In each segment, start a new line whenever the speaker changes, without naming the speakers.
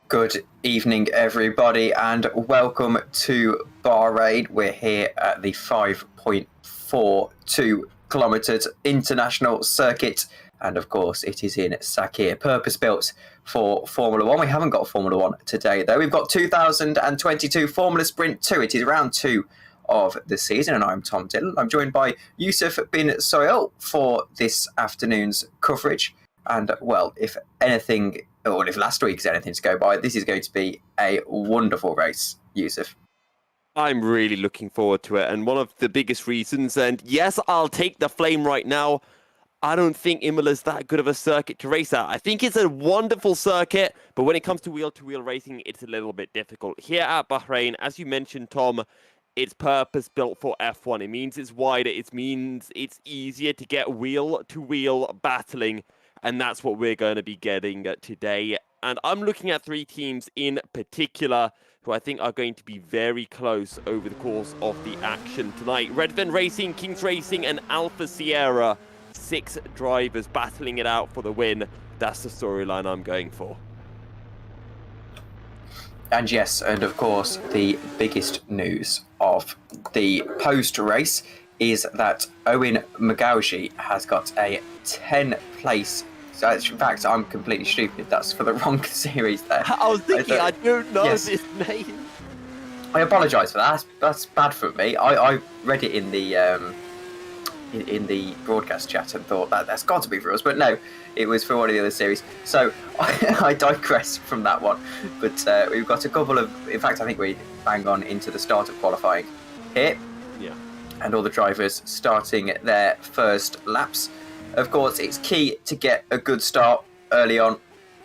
Good evening, everybody, and welcome to Bahrain. We're here at the 5.42 kilometres international circuit, and of course, it is in Sakhir, purpose-built for Formula One. We haven't got Formula One today, though. We've got 2022 Formula Sprint 2. It is round 2 of the season, and I'm Tom Dillon. I'm joined by Yousuf bin-Suhayl for this afternoon's coverage. And, well, if anything, or if last week's anything to go by, this is going to be a wonderful race, Yousuf.
I'm really looking forward to it, and one of the biggest reasons, and yes, I'll take the flame right now, I don't think Imola's that good of a circuit to race at. I think it's a wonderful circuit, but when it comes to wheel-to-wheel racing, it's a little bit difficult. Here at Bahrain, as you mentioned, Tom, it's purpose-built for F1. It means it's wider, it means it's easier to get wheel-to-wheel battling, and that's what we're going to be getting today. And I'm looking at three teams in particular who I think are going to be very close over the course of the action tonight. Redfern Racing, Kings Racing, and Alpha Sierra. 6 drivers battling it out for the win. That's the storyline I'm going for.
And yes, and of course, the biggest news of the post-race is that Owen Magauji has got a 10th-place. So in fact, I'm completely stupid. That's for the wrong series there.
I was thinking, I don't know this name.
I apologise for that. That's bad for me. I read it in the broadcast chat and thought that's got to be for us, but no, it was for one of the other series. So I digress from that one. But we've got a couple of. In fact, I think we bang on into the start of qualifying here.
Yeah.
And all the drivers starting their first laps. Of course, it's key to get a good start early on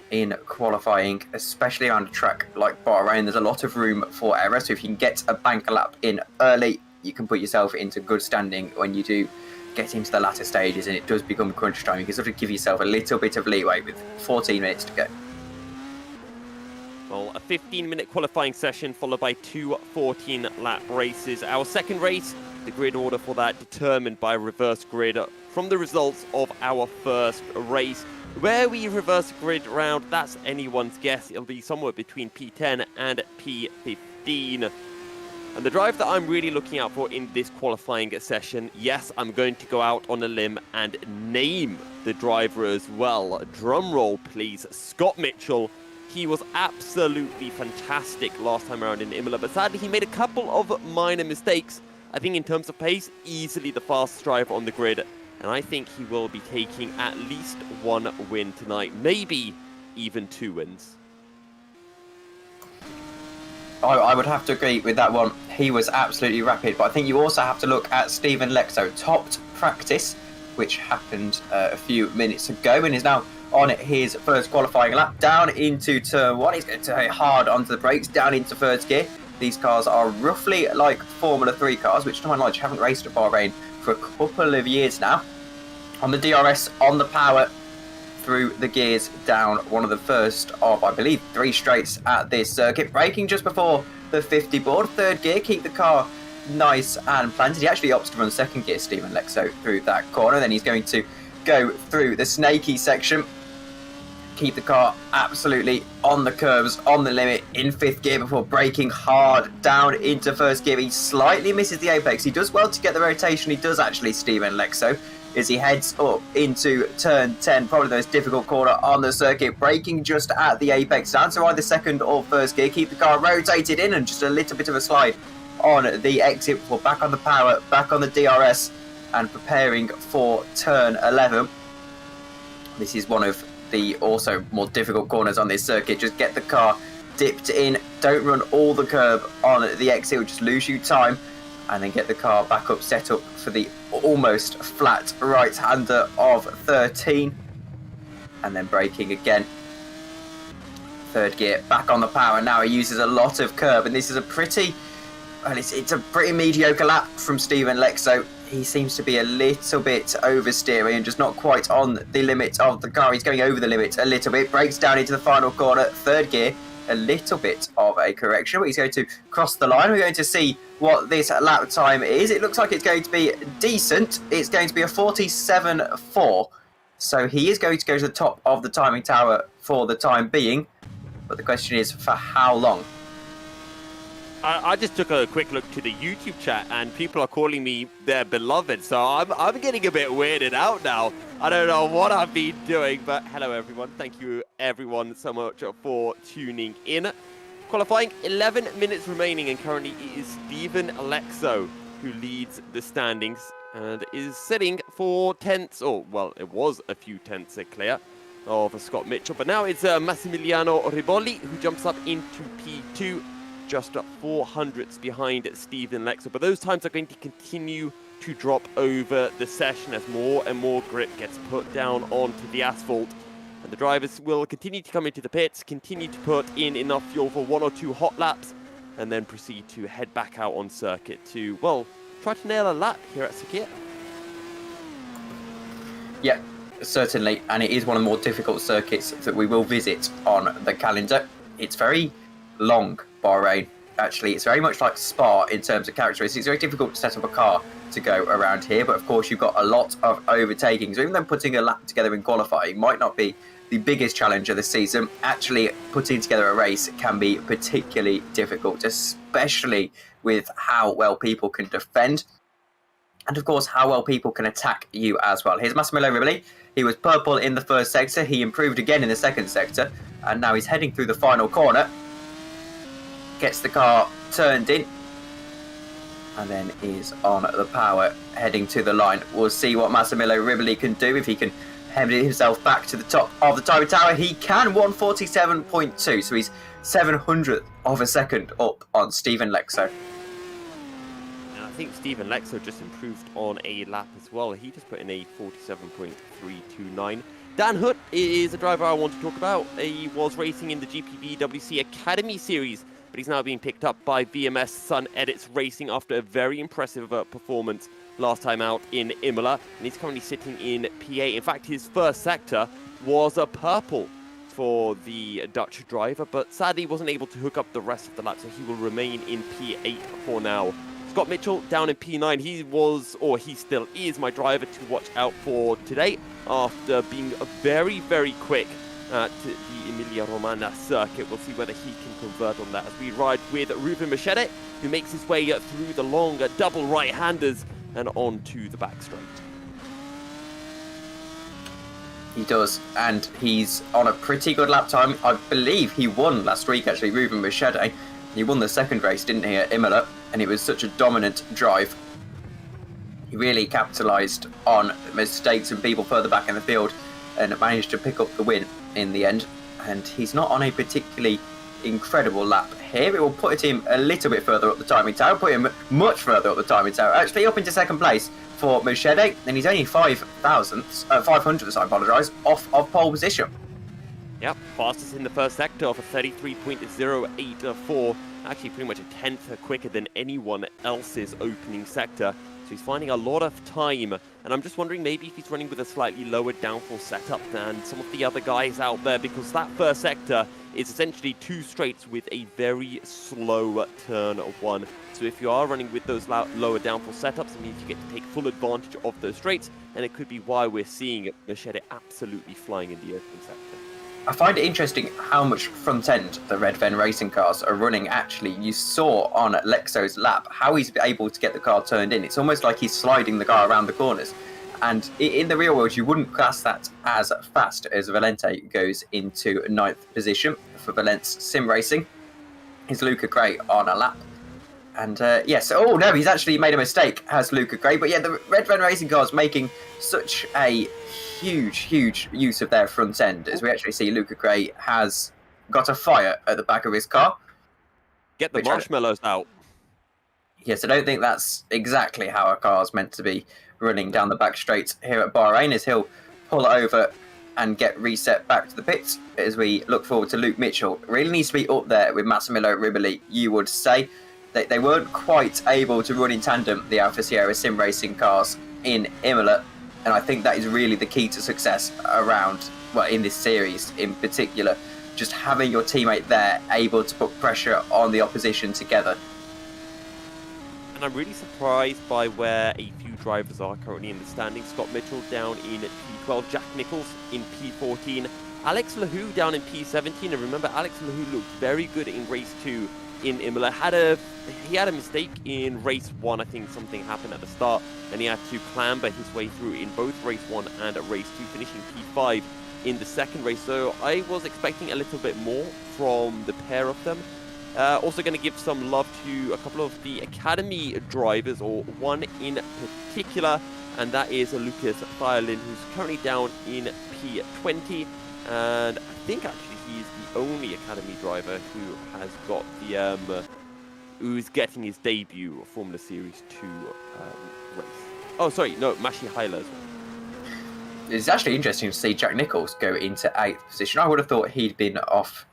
in qualifying, especially around a track like Bahrain. There's a lot of room for error, so if you can get a banker lap in early, you can put yourself into good standing when you do get into the latter stages and it does become crunch time. You can sort of give yourself a little bit of leeway with 14 minutes to go.
Well, a 15-minute qualifying session followed by 2 14-lap races. Our second race, the grid order for that determined by reverse grid from the results of our first race. Where we reverse grid round, that's anyone's guess. It'll be somewhere between P10 and P15. And the drive that I'm really looking out for in this qualifying session, yes, I'm going to go out on a limb and name the driver as well. Drum roll, please. Scott Mitchell. He was absolutely fantastic last time around in Imola, but sadly he made a couple of minor mistakes. I think in terms of pace, easily the fastest driver on the grid. And I think he will be taking at least 1 win tonight, maybe even 2 wins.
I would have to agree with that one. He was absolutely rapid, but I think you also have to look at Stephen Lexo. Topped practice, which happened a few minutes ago, and is now on his first qualifying lap. Down into turn 1, he's going to hit hard onto the brakes, down into first gear. These cars are roughly like Formula 3 cars, which to my knowledge haven't raced at Bahrain for a couple of years now. On the DRS, on the power, through the gears down one of the first of, I believe, 3 straights at this circuit. Braking just before the 50 board. Third gear, keep the car nice and planted. He actually opts to run second gear, Stephen Lexo, through that corner. Then he's going to go through the snaky section. Keep the car absolutely on the curves, on the limit, in 5th gear before braking hard down into first gear. He slightly misses the apex. He does well to get the rotation. He does actually, Stephen Lexo, as he heads up into turn 10, probably the most difficult corner on the circuit, braking just at the apex, down to either second or first gear, keep the car rotated in and just a little bit of a slide on the exit before back on the power, back on the DRS and preparing for turn 11. This is one of the also more difficult corners on this circuit. Just get the car dipped in, don't run all the curb on the exit, will just lose you time, and then get the car back up, set up for the almost flat right-hander of 13, and then braking again. Third gear, back on the power. Now he uses a lot of curb, and this is a pretty, well, it's a pretty mediocre lap from Stephen Lexo. He seems to be a little bit oversteering and just not quite on the limit of the car. He's going over the limit a little bit, brakes down into the final corner. Third gear, a little bit of a correction, but he's going to cross the line. We're going to see what this lap time is. It looks like it's going to be decent. It's going to be a 47.4. So he is going to go to the top of the timing tower for the time being. but the question is, for how long?
I just took a quick look to the YouTube chat, and people are calling me their beloved, so I'm getting a bit weirded out now. I don't know what I've been doing, but hello everyone. Thank you everyone so much for tuning in. Qualifying, 11 minutes remaining, and currently it is Stephen Alexo who leads the standings and is sitting 4 tenths, or well, it was a few tenths clear of Scott Mitchell, but now it's Massimiliano Riboli who jumps up into P2, just 4 hundredths behind Stephen Alexo. But those times are going to continue to drop over the session as more and more grip gets put down onto the asphalt. And the drivers will continue to come into the pits, continue to put in enough fuel for 1 or 2 hot laps, and then proceed to head back out on circuit to, well, try to nail a lap here at Sakhir.
Yeah, certainly. And it is one of the more difficult circuits that we will visit on the calendar. It's very long, Bahrain. Actually, it's very much like Spa in terms of characteristics. It's very difficult to set up a car to go around here, but of course you've got a lot of overtaking. So even though putting a lap together in qualifying might not be the biggest challenge of the season, actually putting together a race can be particularly difficult, especially with how well people can defend. And of course, how well people can attack you as well. Here's Massimiliano Riboli. He was purple in the first sector. He improved again in the second sector. And now he's heading through the final corner. Gets the car turned in. And then is on the power, heading to the line. We'll see what Massimiliano Riboli can do. If he can hem himself back to the top of the timing tower. He can, 147.2. So he's 700th of a second up on Stephen Lexo.
I think Stephen Lexo just improved on a lap as well. He just put in a 47.329. Dan Hutt is a driver I want to talk about. He was racing in the GPVWC Academy Series, but he's now being picked up by VMS Sun Edits Racing after a very impressive performance last time out in Imola. And he's currently sitting in P8. In fact, his first sector was a purple for the Dutch driver, but sadly wasn't able to hook up the rest of the lap, so he will remain in P8 for now. Scott Mitchell down in P9. He was, or he still is, my driver to watch out for today after being very, very quick at the Emilia-Romagna circuit. We'll see whether he can convert on that as we ride with Ruben Machete, who makes his way through the long double right-handers and onto the back straight.
He does, and he's on a pretty good lap time. I believe he won last week, actually, Ruben Machete. He won the second race, didn't he, at Imola? And it was such a dominant drive. He really capitalised on mistakes and people further back in the field and managed to pick up the win in the end. And he's not on a particularly incredible lap here. It will put him a little bit further up the timing tower, put him much further up the timing tower, actually up into second place for Machete. And he's only 500ths, I apologise, off of pole position.
Yep, fastest in the first sector of a 33.084. Actually pretty much a tenth quicker than anyone else's opening sector. So he's finding a lot of time. And I'm just wondering maybe if he's running with a slightly lower downforce setup than some of the other guys out there, because that first sector is essentially 2 straights with a very slow turn 1. So if you are running with those lower downforce setups, it means you get to take full advantage of those straights. And it could be why we're seeing Machete absolutely flying in the opening sector.
I find it interesting how much front end the Red Ven racing cars are running. Actually, you saw on Lexo's lap how he's able to get the car turned in. It's almost like he's sliding the car around the corners. And in the real world, you wouldn't class that as fast as Valente goes into 9th position for Valence Sim Racing. Is Luca Gray on a lap. And yes, oh no, he's actually made a mistake, has Luca Gray. But yeah, the Red Ven racing cars making such a huge use of their front end, as we actually see Luca Gray has got a fire at the back of his car.
Get the marshmallows out.
Yes, I don't think that's exactly how a car's meant to be running down the back straight here at Bahrain, as he'll pull over and get reset back to the pits as we look forward to Luke Mitchell. Really needs to be up there with Massimiliano Riboli, you would say. They weren't quite able to run in tandem, the Alfa Sierra sim racing cars in Imola. And I think that is really the key to success around, well, in this series in particular. Just having your teammate there, able to put pressure on the opposition together.
And I'm really surprised by where a few drivers are currently in the standings. Scott Mitchell down in P12, Jack Nichols in P14, Alex Lahou down in P17, and remember, Alex Lahou looked very good in race 2 in Imola. He had a mistake in race 1. I think something happened at the start, and he had to clamber his way through in both race 1 and race 2, finishing P5 in the second race. So I was expecting a little bit more from the pair of them. Also going to give some love to a couple of the academy drivers, or one in particular, and that is Lucas Thielin, who's currently down in P20. And I think actually he's the only academy driver who has got the who's getting his debut Formula Series 2 race. Oh, sorry, no, Szymon as well.
It's actually interesting to see Jack Nicholls go into 8th position. I would have thought he'd been off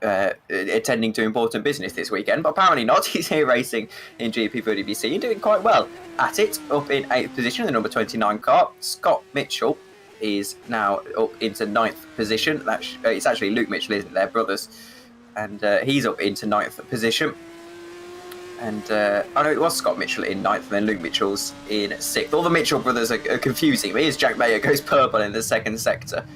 attending to important business this weekend, but apparently not. He's here racing in GPVWC and doing quite well at it. Up in 8th position, the number 29 car. Scott Mitchell is now up into 9th position. It's actually Luke Mitchell, isn't it? They're brothers. And he's up into 9th position. And I know it was Scott Mitchell in 9th, and then Luke Mitchell's in 6th. All the Mitchell brothers are confusing me as Jack Mayer goes purple in the second sector.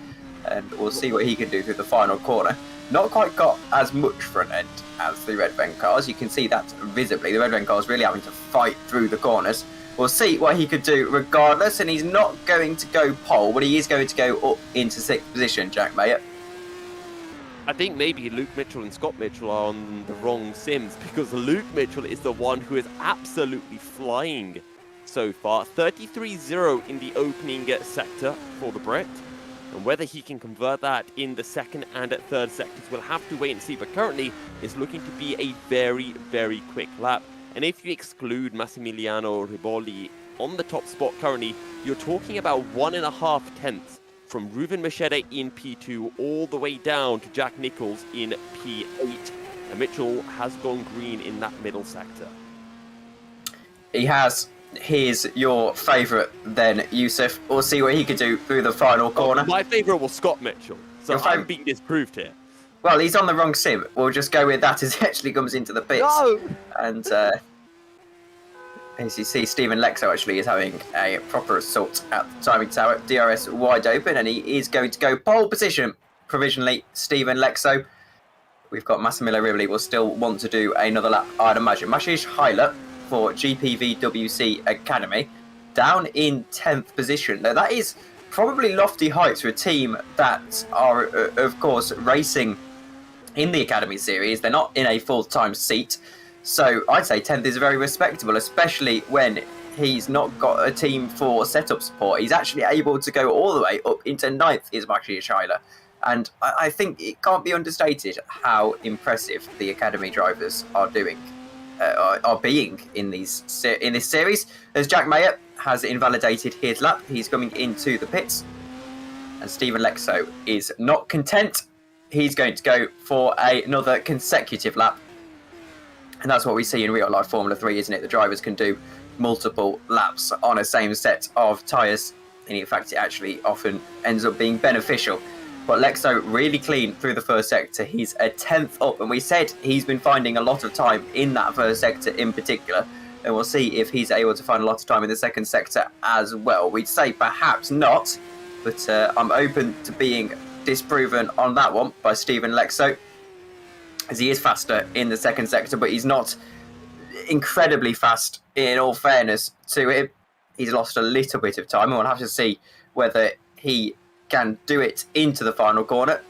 And we'll see what he can do through the final corner. Not quite got as much front end as the Red Ven cars. You can see that visibly. The Red Ven cars really having to fight through the corners. We'll see what he could do regardless. And he's not going to go pole, but he is going to go up into 6th position, Jack Mayer.
I think maybe Luke Mitchell and Scott Mitchell are on the wrong sims, because Luke Mitchell is the one who is absolutely flying so far. 33-0 in the opening sector for the Brit. And whether he can convert that in the second and third sectors, we'll have to wait and see. But currently, it's looking to be a very, very quick lap. And if you exclude Massimiliano Riboli on the top spot currently, you're talking about 1.5 tenths from Ruben Machete in P2 all the way down to Jack Nicholls in P8. And Mitchell has gone green in that middle sector. He
has. Here's your favourite then, Yousuf. We'll see what he could do through the final corner.
My favourite was Scott Mitchell, so I'm being disproved here.
Well, he's on the wrong sim. We'll just go with that as he actually comes into the pits.
No!
And as you see, Stephen Lexo actually is having a proper assault at the timing tower. DRS wide open, and he is going to go pole position provisionally. Stephen Lexo. We've got Massimiliano Riboli will still want to do another lap, I'd imagine. Szymon for GPVWC Academy down in 10th position. Now, that is probably lofty heights for a team that are, of course, racing in the Academy Series. They're not in a full-time seat. So I'd say 10th is very respectable, especially when he's not got a team for setup support. He's actually able to go all the way up into 9th, is Szymon. And I think it can't be understated how impressive the Academy drivers are doing, are being in this series. As Jack Mayer has invalidated his lap, he's coming into the pits. And Stephen Lexo is not content. He's going to go for another consecutive lap. And that's what we see in real-life Formula 3, isn't it? The drivers can do multiple laps on a same set of tyres. And in fact, it actually often ends up being beneficial. But Lexo really clean through the first sector. He's a 10th up. And we said he's been finding a lot of time in that first sector in particular. And we'll see if he's able to find a lot of time in the second sector as well. We'd say perhaps not. But I'm open to being disproven on that one by Stephen Lexo, as he is faster in the second sector, but he's not incredibly fast in all fairness to him. He's lost a little bit of time, and we'll have to see whether he can do it into the final corner.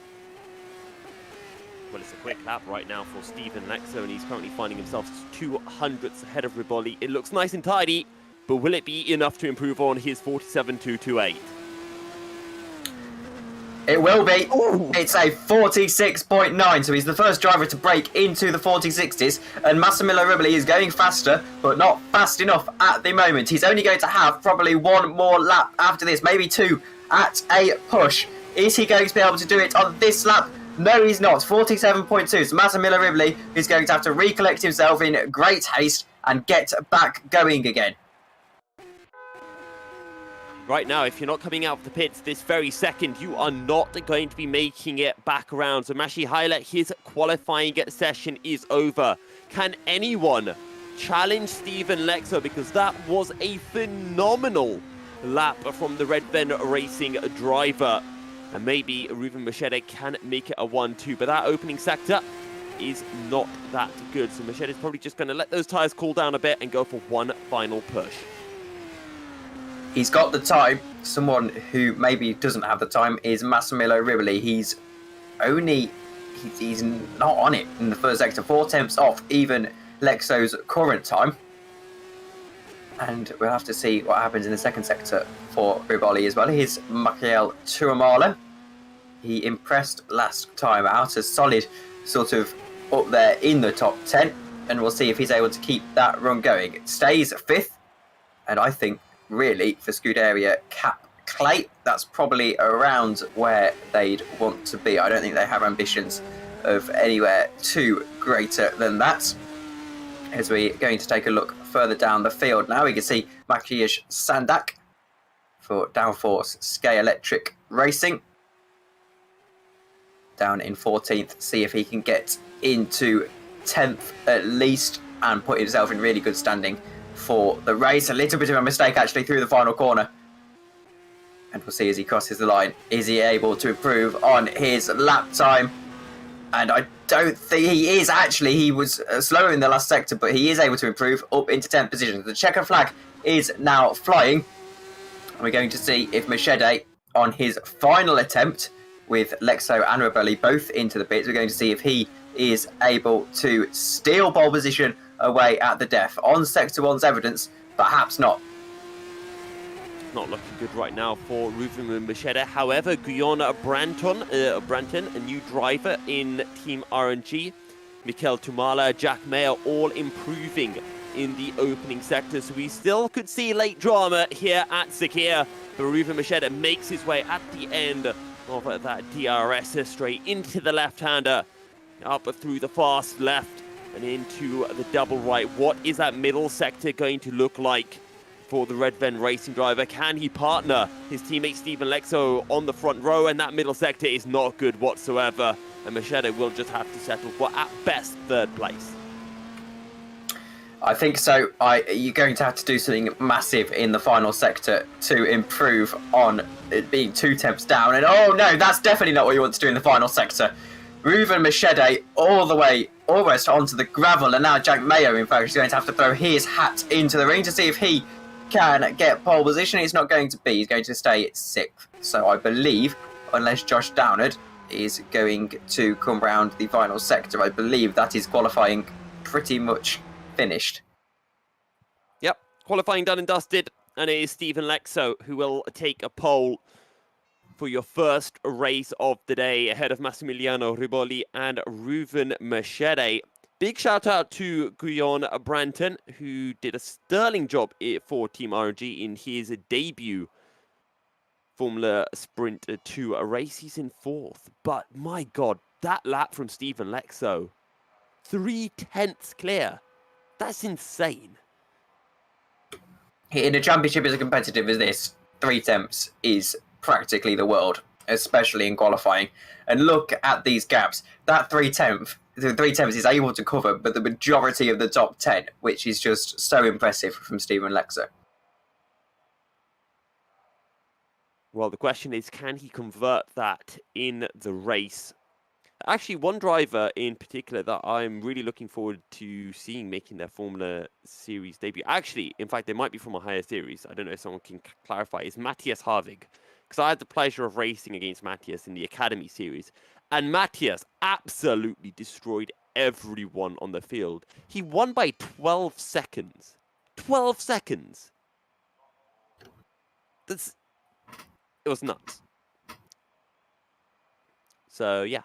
Well, it's a quick lap right now for Stephen Lexo, and he's currently finding himself 200ths ahead of Riboli. It looks nice and tidy, but will it be enough to improve on his 47.228?
It will be. Ooh. It's a 46.9, so he's the first driver to break into the 4060s, and Massimiliano Riboli is going faster, but not fast enough at the moment. He's only going to have probably one more lap after this, maybe two at a push. Is he going to be able to do it on this lap? No, he's not. 47.2, so Massimiliano Riboli is going to have to recollect himself in great haste and get back going again.
Right now, if you're not coming out of the pits this very second, you are not going to be making it back around. So Szymon, his qualifying session is over. Can anyone challenge Stephen Lexo? Because that was a phenomenal lap from the Red Ven Racing driver. And maybe Ruven Machete can make it a 1-2, but that opening sector is not that good. So Machete's probably just going to let those tyres cool down a bit and go for one final push.
He's got the time. Someone who maybe doesn't have the time is Massimiliano Riboli. He's not on it in the first sector. 4 tenths off even Lexo's current time. And we'll have to see what happens in the second sector for Riboli as well. Here's Michael Tuamala. He impressed last time out, a solid sort of up there in the top 10. And we'll see if he's able to keep that run going. It stays 5th. And I think, really, for Scuderia Cap Clay, that's probably around where they'd want to be. I don't think they have ambitions of anywhere too greater than that. As we're going to take a look further down the field now, we can see Makiusz Sandak for Downforce Sky Electric Racing. Down in 14th, see if he can get into 10th at least and put himself in really good standing for the race. A little bit of a mistake actually through the final corner. And we'll see as he crosses the line, is he able to improve on his lap time? And I don't think he is actually. He was slower in the last sector, but he is able to improve up into 10th position. The checker flag is now flying. We're going to see if Machete, on his final attempt with Lexo and Riboli both into the pits, we're going to see if he is able to steal pole position away at the death. On Sector 1's evidence, perhaps not.
Not looking good right now for Ruven Machete. However, Guyon Branton, a new driver in Team RNG, Mikel Tumala, Jack Mayer, all improving in the opening sector. So we still could see late drama here at Sakhir. But Ruven Machete makes his way at the end of that DRS straight into the left-hander, up through the fast left and into the double right. What is that middle sector going to look like for the Red Ven Racing driver? Can he partner his teammate Stephen Lexo on the front row? And that middle sector is not good whatsoever. And Machete will just have to settle for, at best, 3rd place.
I think so. You're going to have to do something massive in the final sector to improve on it being 2 tenths down. And oh no, that's definitely not what you want to do in the final sector. Ruven Machete all the way almost onto the gravel. And now Jack Mayo, in fact, is going to have to throw his hat into the ring to see if he can get pole position. It's not going to be. He's going to stay at 6th. So I believe, unless Josh Downard is going to come round the final sector, I believe that is qualifying pretty much finished.
Yep, qualifying done and dusted. And it is Stephen Lexo who will take a pole for your first race of the day ahead of Massimiliano Riboli and Ruven Machete. Big shout out to Guyon Branton, who did a sterling job for Team RNG in his debut Formula Sprint 2 race. He's in 4th. But my God, that lap from Stephen Lexo, 3 tenths clear. That's insane.
In a championship as competitive as this, 3 tenths is practically the world, especially in qualifying. And look at these gaps. That 3 tenths is able to cover, but the majority of the top 10, which is just so impressive from Stephen Lexo.
Well, the question is, can he convert that in the race? Actually, one driver in particular that I'm really looking forward to seeing making their Formula Series debut. Actually, in fact, they might be from a higher series. I don't know if someone can clarify. Is Matthias Harvig. Because I had the pleasure of racing against Matthias in the Academy Series. And Matthias absolutely destroyed everyone on the field. He won by 12 seconds. 12 seconds. It was nuts. So, yeah.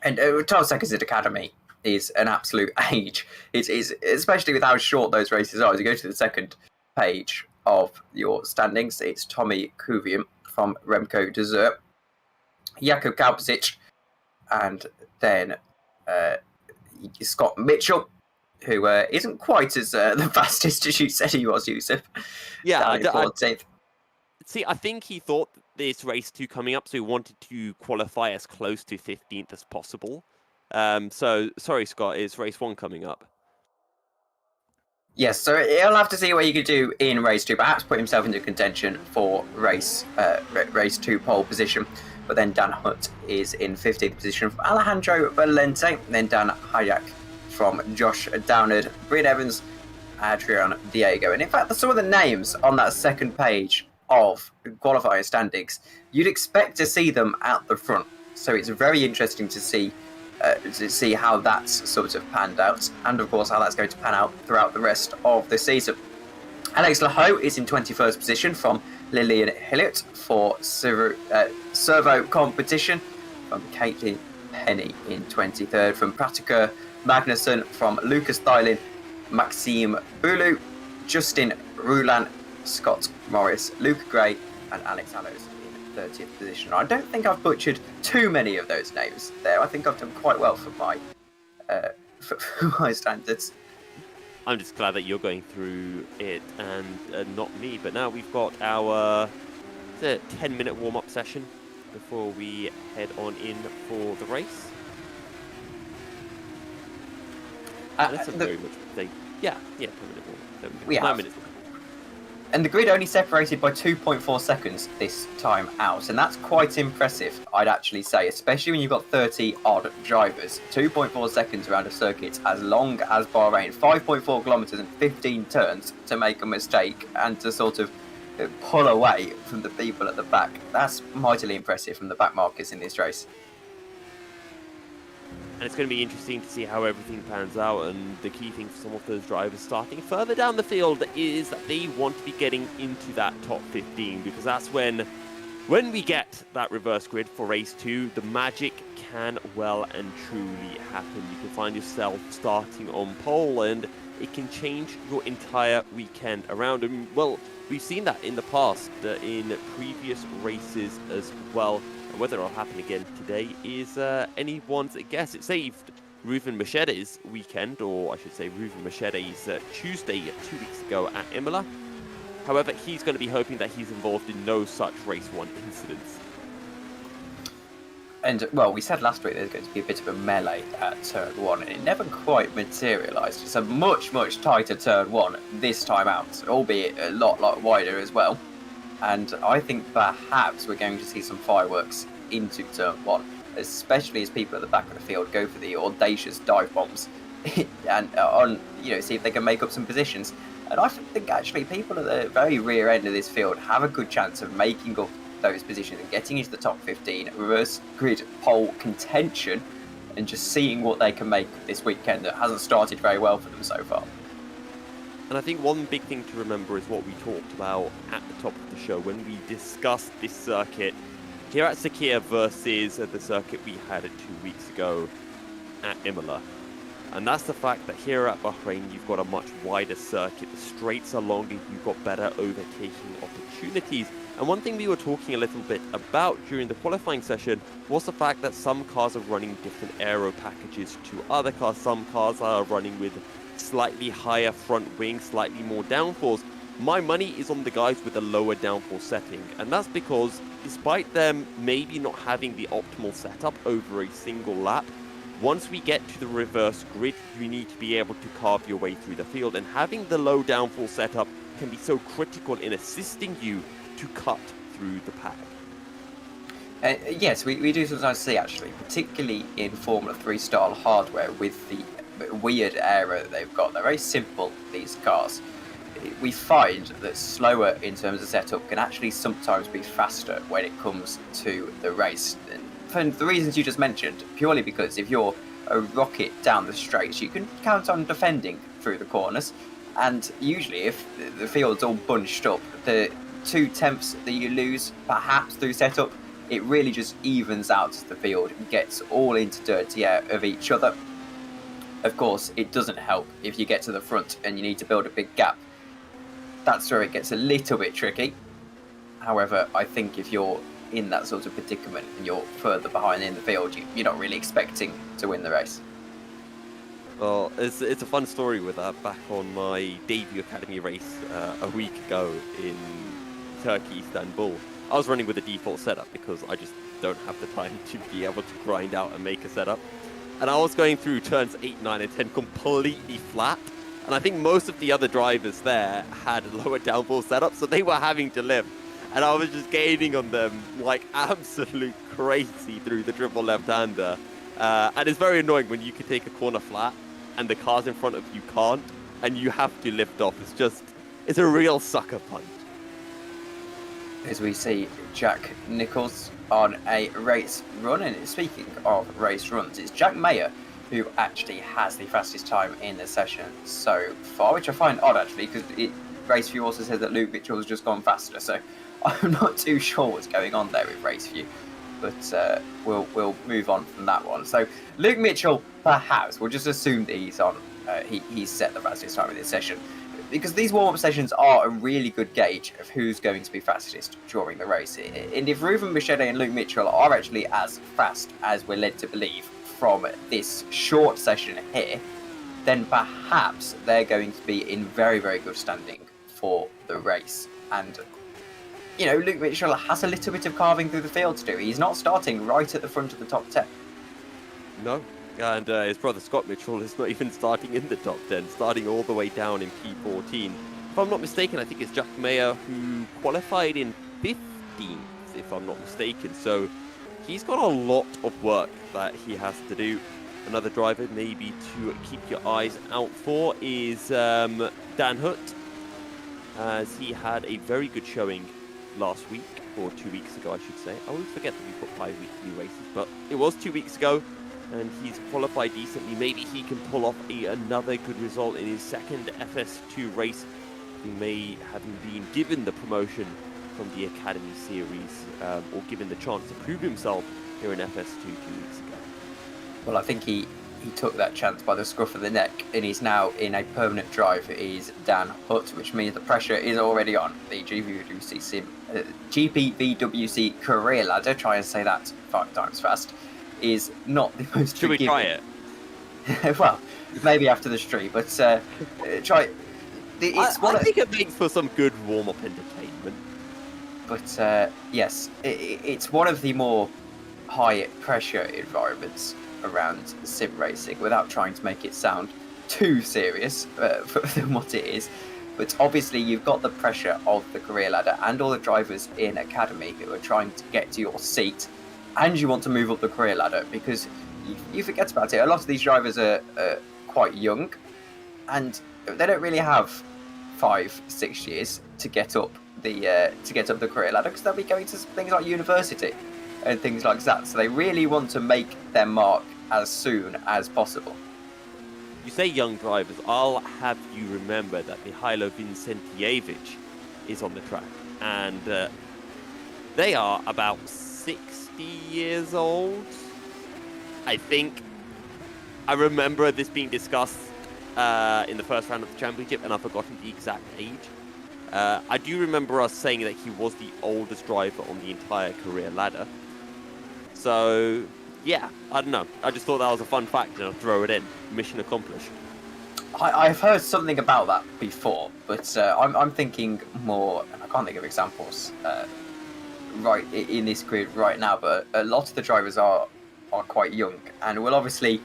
And 12 seconds at Academy is an absolute age. It's especially with how short those races are. As you go to the second page of your standings, it's Tommy Kuvium from Remco Desert, Jakub Kalpasic, and then Scott Mitchell, who isn't quite as the fastest as you said he was, Yousuf.
Yeah, see, I think he thought this race 2 coming up, so he wanted to qualify as close to 15th as possible. So, sorry, Scott, is race 1 coming up?
Yes, so he'll have to see what he could do in race 2, perhaps put himself into contention for race 2 pole position. But then Dan Hutt is in 15th position from Alejandro Valente, then Dan Hayek from Josh Downard, Bryn Evans, Adrian Diego. And in fact, some of the names on that second page of qualifying standings, you'd expect to see them at the front. So it's very interesting to see how that's sort of panned out, and of course how that's going to pan out throughout the rest of the season. Alex Laho is in 21st position from Lillian Hilliot for servo competition, from Caitlin Penny in 23rd, from Pratica Magnussen, from Lucas Thylin, Maxime Boulou, Justin Rulan, Scott Morris, Luke Gray, and Alex Hallows in 30th position. I don't think I've butchered too many of those names there. I think I've done quite well for my standards.
I'm just glad that you're going through it and not me. But now we've got our 10-minute warm-up session before we head on in for the race. That's a very much thing. Yeah, 10-minute warm-up. There we go. 9 minutes.
And the grid only separated by 2.4 seconds this time out, and that's quite impressive, I'd actually say, especially when you've got 30-odd drivers. 2.4 seconds around a circuit as long as Bahrain, 5.4 kilometres and 15 turns to make a mistake and to sort of pull away from the people at the back. That's mightily impressive from the back markers in this race.
And it's going to be interesting to see how everything pans out, and the key thing for some of those drivers starting further down the field is that they want to be getting into that top 15, because that's when we get that reverse grid for race 2, the magic can well and truly happen. You can find yourself starting on pole, and it can change your entire weekend around. And well, we've seen that in the past, in previous races as well. Whether it'll happen again today is anyone's guess. It saved Ruven Machede's weekend, or I should say Ruven Machede's Tuesday 2 weeks ago at Imola. However, he's going to be hoping that he's involved in no such race 1 incidents.
And, well, we said last week there's going to be a bit of a melee at turn 1, and it never quite materialised. It's a much, much tighter turn 1 this time out, albeit a lot wider as well. And I think perhaps we're going to see some fireworks into turn 1, especially as people at the back of the field go for the audacious dive bombs and see if they can make up some positions. And I think actually people at the very rear end of this field have a good chance of making up those positions and getting into the top 15, reverse grid pole contention, and just seeing what they can make this weekend that hasn't started very well for them so far.
And I think one big thing to remember is what we talked about at the top of the show when we discussed this circuit here at Sakhir versus the circuit we had 2 weeks ago at Imola. And that's the fact that here at Bahrain, you've got a much wider circuit. The straights are longer, you've got better overtaking opportunities. And one thing we were talking a little bit about during the qualifying session was the fact that some cars are running different aero packages to other cars. Some cars are running with slightly higher front wing, slightly more downforce. My money is on the guys with a lower downforce setting, and that's because despite them maybe not having the optimal setup over a single lap, once we get to the reverse grid, you need to be able to carve your way through the field, and having the low downforce setup can be so critical in assisting you to cut through the pack.
Yes, we do sometimes see, actually, particularly in Formula 3 style hardware with the weird aero that they've got. They're very simple, these cars. We find that slower in terms of setup can actually sometimes be faster when it comes to the race. And for the reasons you just mentioned, purely because if you're a rocket down the straights, you can count on defending through the corners. And usually if the field's all bunched up, the 2 tenths that you lose, perhaps through setup, it really just evens out the field and gets all into dirty air of each other. Of course, it doesn't help if you get to the front and you need to build a big gap. That's where it gets a little bit tricky. However, I think if you're in that sort of predicament and you're further behind in the field, you're not really expecting to win the race.
Well, it's a fun story with that. Back on my debut academy race a week ago in Turkey, Istanbul, I was running with a default setup because I just don't have the time to be able to grind out and make a setup. And I was going through turns 8, 9, and 10 completely flat. And I think most of the other drivers there had a lower downforce setup, so they were having to lift. And I was just gaining on them like absolute crazy through the triple left-hander. And it's very annoying when you can take a corner flat and the cars in front of you can't, and you have to lift off. It's a real sucker punch.
As we see Jack Nicholls on a race run, and speaking of race runs, it's Jack Mayer who actually has the fastest time in the session so far, which I find odd actually, because RaceView also says that Luke Mitchell has just gone faster, so I'm not too sure what's going on there with RaceView, but we'll move on from that one. So Luke Mitchell, perhaps we'll just assume that he's set the fastest time in this session, because these warm-up sessions are a really good gauge of who's going to be fastest during the race. And if Reuven Bichette and Luke Mitchell are actually as fast as we're led to believe from this short session here, then perhaps they're going to be in very, very good standing for the race. And, you know, Luke Mitchell has a little bit of carving through the field to do. He's not starting right at the front of the top 10.
No. And his brother Scott Mitchell is not even starting in the top 10, starting all the way down in P14. If I'm not mistaken, I think it's Jack Mayer who qualified in 15th, if I'm not mistaken. So he's got a lot of work that he has to do. Another driver maybe to keep your eyes out for is Dan Hutt, as he had a very good showing last week, or 2 weeks ago, I should say. I always forget that we put 5 weekly races, but it was 2 weeks ago. And he's qualified decently. Maybe he can pull off another good result in his second FS2 race. He may have been given the promotion from the Academy Series, or given the chance to prove himself here in FS2 2 weeks ago.
Well, I think he took that chance by the scruff of the neck, and he's now in a permanent drive. Is Dan Hutt, which means the pressure is already on the GPVWC career ladder. Try and say that 5 times fast. Is not the most
Should we try it?
Well, maybe after the stream, but try.
I think it makes for some good warm-up entertainment.
But yes, it's one of the more high-pressure environments around sim racing, without trying to make it sound too serious than what it is. But obviously, you've got the pressure of the career ladder and all the drivers in Academy who are trying to get to your seat. And you want to move up the career ladder, because you forget about it. A lot of these drivers are quite young, and they don't really have 5-6 years to get up the career ladder, because they'll be going to things like university and things like that. So they really want to make their mark as soon as possible.
You say young drivers. I'll have you remember that Mihailo Vincentievich is on the track, and they are about 60 years old, I think. I remember this being discussed in the first round of the championship, and I've forgotten the exact age. I do remember us saying that he was the oldest driver on the entire career ladder. So, yeah, I don't know. I just thought that was a fun fact, and I'll throw it in. Mission accomplished.
I've heard something about that before, but I'm thinking more, and I can't think of examples right in this grid right now, but a lot of the drivers are quite young and will obviously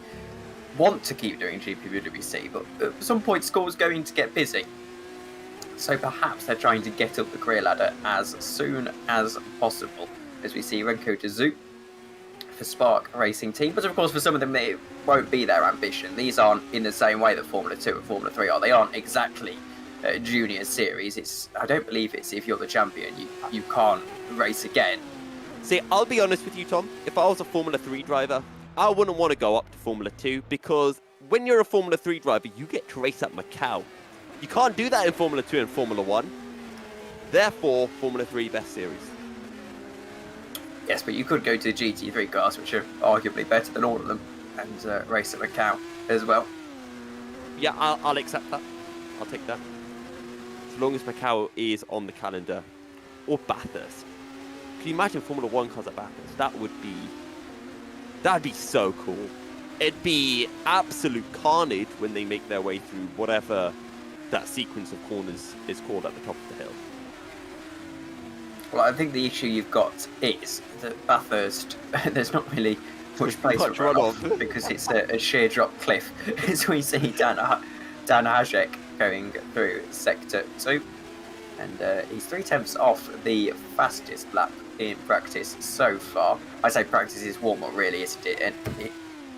want to keep doing GPVWC, but at some point school's going to get busy. So perhaps they're trying to get up the career ladder as soon as possible, as we see Renko Dazoo for Spark Racing Team. But of course, for some of them, it won't be their ambition. These aren't in the same way that Formula 2 and Formula 3 are. They aren't exactly junior series. I don't believe it's if you're the champion, you can't race again.
See, I'll be honest with you, Tom. If I was a Formula 3 driver, I wouldn't want to go up to Formula 2, because when you're a Formula 3 driver, you get to race at Macau. You can't do that in Formula 2 and Formula 1. Therefore, Formula 3 best series.
Yes, but you could go to the GT3 cars, which are arguably better than all of them, and race at Macau as well.
Yeah, I'll accept that. I'll take that. As long as Macau is on the calendar. Or Bathurst. Can you imagine Formula 1 cars at Bathurst? That'd be so cool. It'd be absolute carnage when they make their way through whatever that sequence of corners is called at the top of the hill.
Well, I think the issue you've got is that Bathurst, there's not really much place for runoff because it's a sheer drop cliff, as we see Dan Dan Hajek going through sector 2. And he's 3/10 off the fastest lap in practice so far. I say practice is warm-up, really, isn't it? And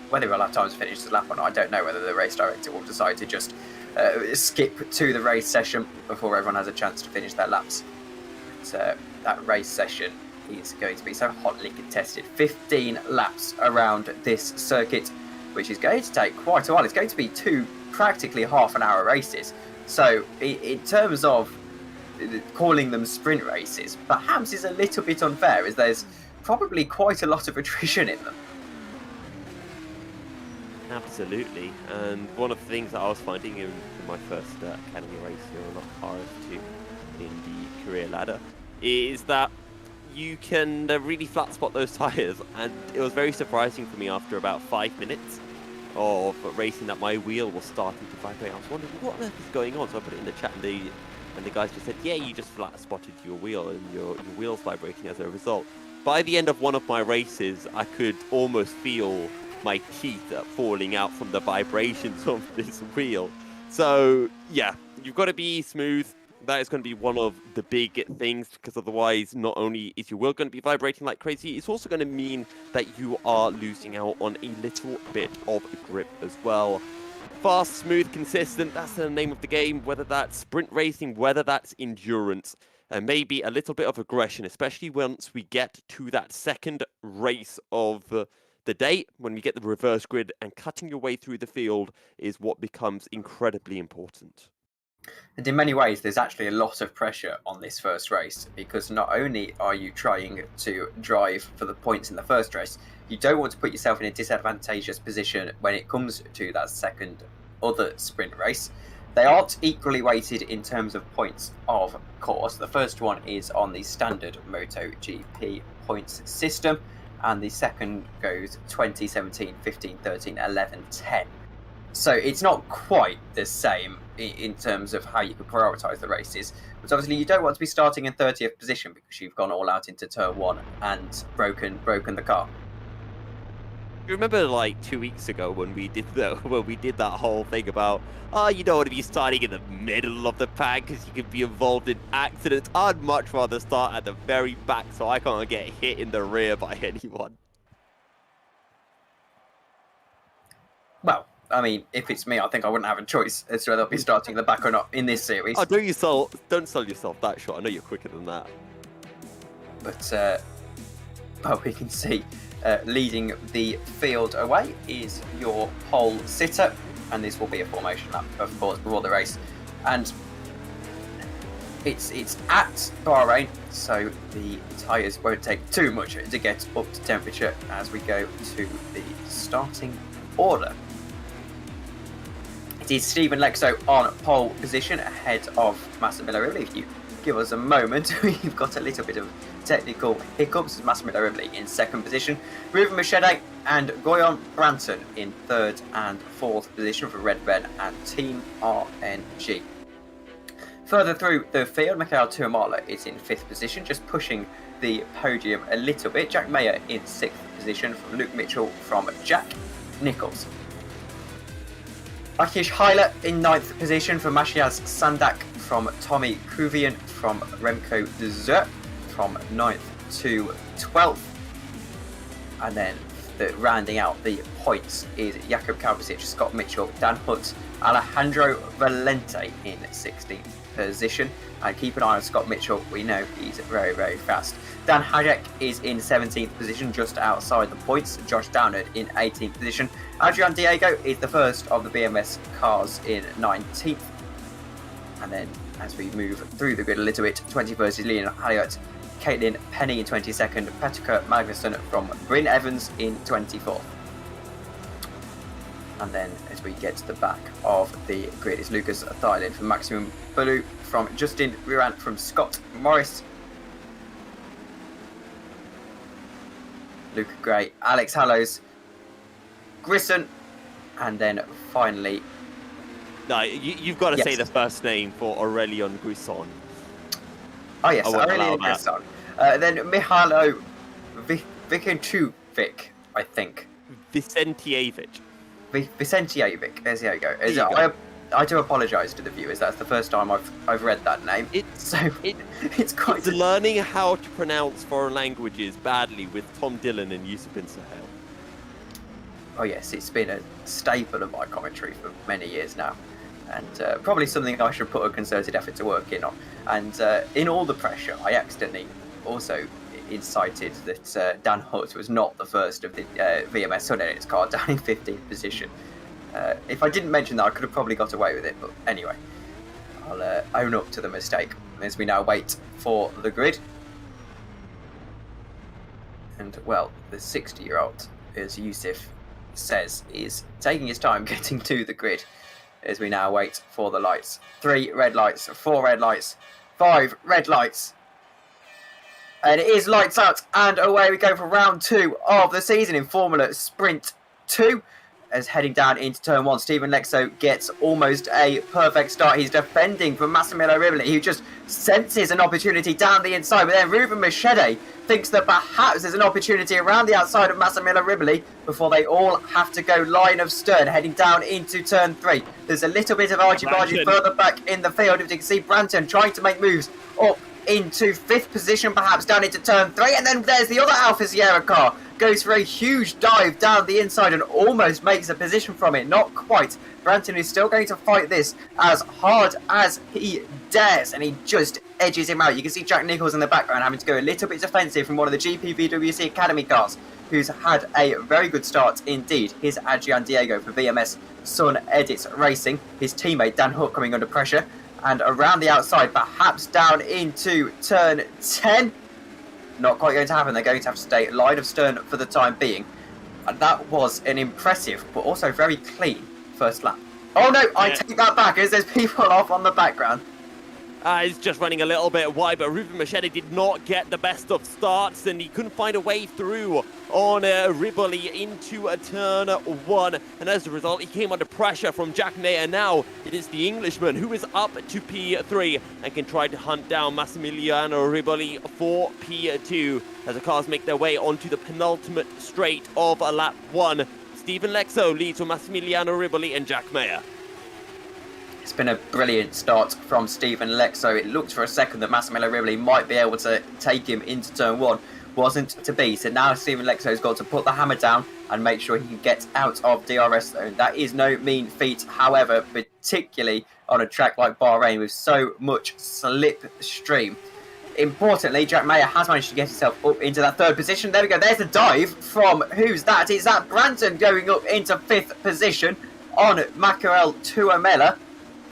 whether we'll have time to finish the lap or not, I don't know whether the race director will decide to just skip to the race session before everyone has a chance to finish their laps. But that race session is going to be so hotly contested. 15 laps around this circuit, which is going to take quite a while. It's going to be two practically half-an-hour races. So in terms of calling them sprint races perhaps is a little bit unfair, as there's probably quite a lot of attrition in them.
Absolutely, and one of the things that I was finding in my first academy race here on RF2 in the career ladder is that you can really flat spot those tyres, and it was very surprising for me after about 5 minutes of racing that my wheel was starting to vibrate. I was wondering what on earth is going on, so I put it in the chat, and the guys just said, yeah, you just flat spotted your wheel and your wheel's vibrating as a result. By the end of one of my races, I could almost feel my teeth falling out from the vibrations of this wheel. So yeah, you've got to be smooth. That is going to be one of the big things, because otherwise not only is your wheel going to be vibrating like crazy, it's also going to mean that you are losing out on a little bit of grip as well. Fast, smooth, consistent, that's the name of the game, whether that's sprint racing, whether that's endurance, and maybe a little bit of aggression, especially once we get to that second race of the day, when we get the reverse grid, and cutting your way through the field is what becomes incredibly important.
And in many ways, there's actually a lot of pressure on this first race, because not only are you trying to drive for the points in the first race, you don't want to put yourself in a disadvantageous position when it comes to that second other sprint race. They aren't equally weighted in terms of points, of course. The first one is on the standard MotoGP points system, and the second goes 20, 17, 15, 13, 11, 10. So it's not quite the same in terms of how you can prioritise the races. But obviously you don't want to be starting in 30th position because you've gone all out into turn 1 and broken the car.
You remember like 2 weeks ago when we did that whole thing about, you don't want to be starting in the middle of the pack because you could be involved in accidents. I'd much rather start at the very back so I can't get hit in the rear by anyone.
Well, I mean, if it's me, I think I wouldn't have a choice as to whether I'll be starting at the back or not in this series.
Oh, don't sell yourself that short. I know you're quicker than that.
But well, we can see leading the field away is your pole sitter, and this will be a formation lap, of course, before the race. And it's at Bahrain, so the tyres won't take too much to get up to temperature as we go to the starting order. It is Stephen Lexo on pole position ahead of Massimiliano Rivoli. If you give us a moment, we've got a little bit of technical hiccups. Massimiliano Rivoli in second position, Ruben Machete and Goyon Branton in third and fourth position for Red Ben and Team RNG. Further through the field, Mikhail Tuamala is in fifth position, just pushing the podium a little bit. Jack Mayer in sixth position from Luke Mitchell from Jack Nichols. Akish Heiler in ninth position from Matthias Sandak from Tommy Kruvian from Remco de Zer from 9th to 12th. And then rounding out the points is Jakub Kalbasic, Scott Mitchell, Dan Hutt, Alejandro Valente in 16th position. And keep an eye on Scott Mitchell, we know he's very, very fast. Dan Hajek is in 17th position, just outside the points. Josh Downard in 18th position. Adrian Diego is the first of the BMS cars in 19th. And then as we move through the grid a little bit, 21st is Leon Halliot, Caitlin Penny in 22nd, Petka Magnusson from Bryn Evans in 24th. And then as we get to the back of the grid is Lucas Thailand from Maximum Bulu, from Justin Ruan from Scott Morris, Luke Gray, Alex Hallows, Grisson, and then finally...
No, you've got to say the first name for Aurelion Grisson.
Oh yes, Aurelion Grisson. Then Mihailo Vikenčuvić, I think.
Vicentijevic.
Vicentijevic, there you go. I do apologise to the viewers. That's the first time I've read that name. It's quite.
It's learning how to pronounce foreign languages badly with Tom Dillon and Yousuf bin-Suhayl.
Oh yes, it's been a staple of my commentary for many years now, and probably something I should put a concerted effort to work in on. And in all the pressure, I accidentally also incited that Dan Hutt was not the first of the VMS Sun Edits car down in 15th position. If I didn't mention that, I could have probably got away with it, but anyway, I'll own up to the mistake as we now wait for the grid. And, well, the 60-year-old, as Yousuf says, is taking his time getting to the grid as we now wait for the lights. 3 red lights, 4 red lights, 5 red lights. And it is lights out, and away we go for round 2 of the season in Formula Sprint 2. As heading down into turn 1, Stephen Lexo gets almost a perfect start. He's defending from Massimiliano Riboli, who just senses an opportunity down the inside. But then Ruben Machete thinks that perhaps there's an opportunity around the outside of Massimiliano Riboli before they all have to go line of stern, heading down into turn 3. There's a little bit of argy-bargy further back in the field. As you can see, Branton trying to make moves up into 5th position, perhaps down into turn 3. And then there's the other Alfa Sierra car. Goes for a huge dive down the inside and almost makes a position from it. Not quite. Branton is still going to fight this as hard as he dares, and he just edges him out. You can see Jack Nichols in the background having to go a little bit defensive from one of the GPVWC Academy cars, who's had a very good start indeed. Here's Adrian Diego for VMS Sun Edits Racing. His teammate Dan Hutt coming under pressure. And around the outside, perhaps down into turn 10. Not quite going to happen. They're going to have to stay line of stern for the time being. And that was an impressive, but also very clean first lap. Oh no, I take that back as there's people off on the background.
He's just running a little bit wide, but Ruben Machete did not get the best of starts, and he couldn't find a way through on Riboli into a turn 1. And as a result, he came under pressure from Jack Mayer. Now it is the Englishman who is up to P3 and can try to hunt down Massimiliano Riboli for P2 as the cars make their way onto the penultimate straight of lap 1. Stephen Lexo leads with Massimiliano Riboli and Jack Mayer.
It's been a brilliant start from Stephen Lexo. It looked for a second that Massimiliano Riboli might be able to take him into turn 1. Wasn't to be. So now Stephen Lexo's got to put the hammer down and make sure he can get out of DRS zone. That is no mean feat, however, particularly on a track like Bahrain with so much slipstream. Importantly, Jack Mayer has managed to get himself up into that 3rd position. There we go. There's a dive from who's that? Is that Branton going up into 5th position on Mackerel Tuamela?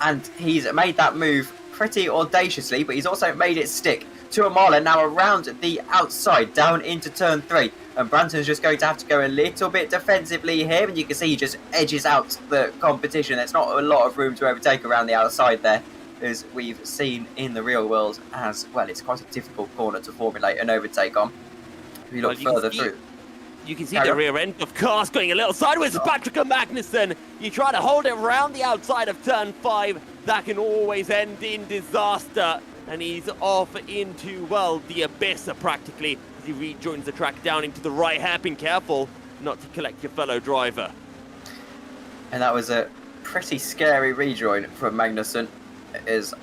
And he's made that move pretty audaciously, but he's also made it stick. Tuamala now around the outside, down into turn 3. And Branton's just going to have to go a little bit defensively here. And you can see he just edges out the competition. There's not a lot of room to overtake around the outside there, as we've seen in the real world as well. It's quite a difficult corner to formulate an overtake on. If you look further through.
You can see the rear end of cars going a little sideways. Patrick Magnussen, you try to hold it around the outside of turn 5. That can always end in disaster. And he's off into, well, the abyss practically as he rejoins the track down into the right hairpin. Careful not to collect your fellow driver.
And that was a pretty scary rejoin from Magnussen, as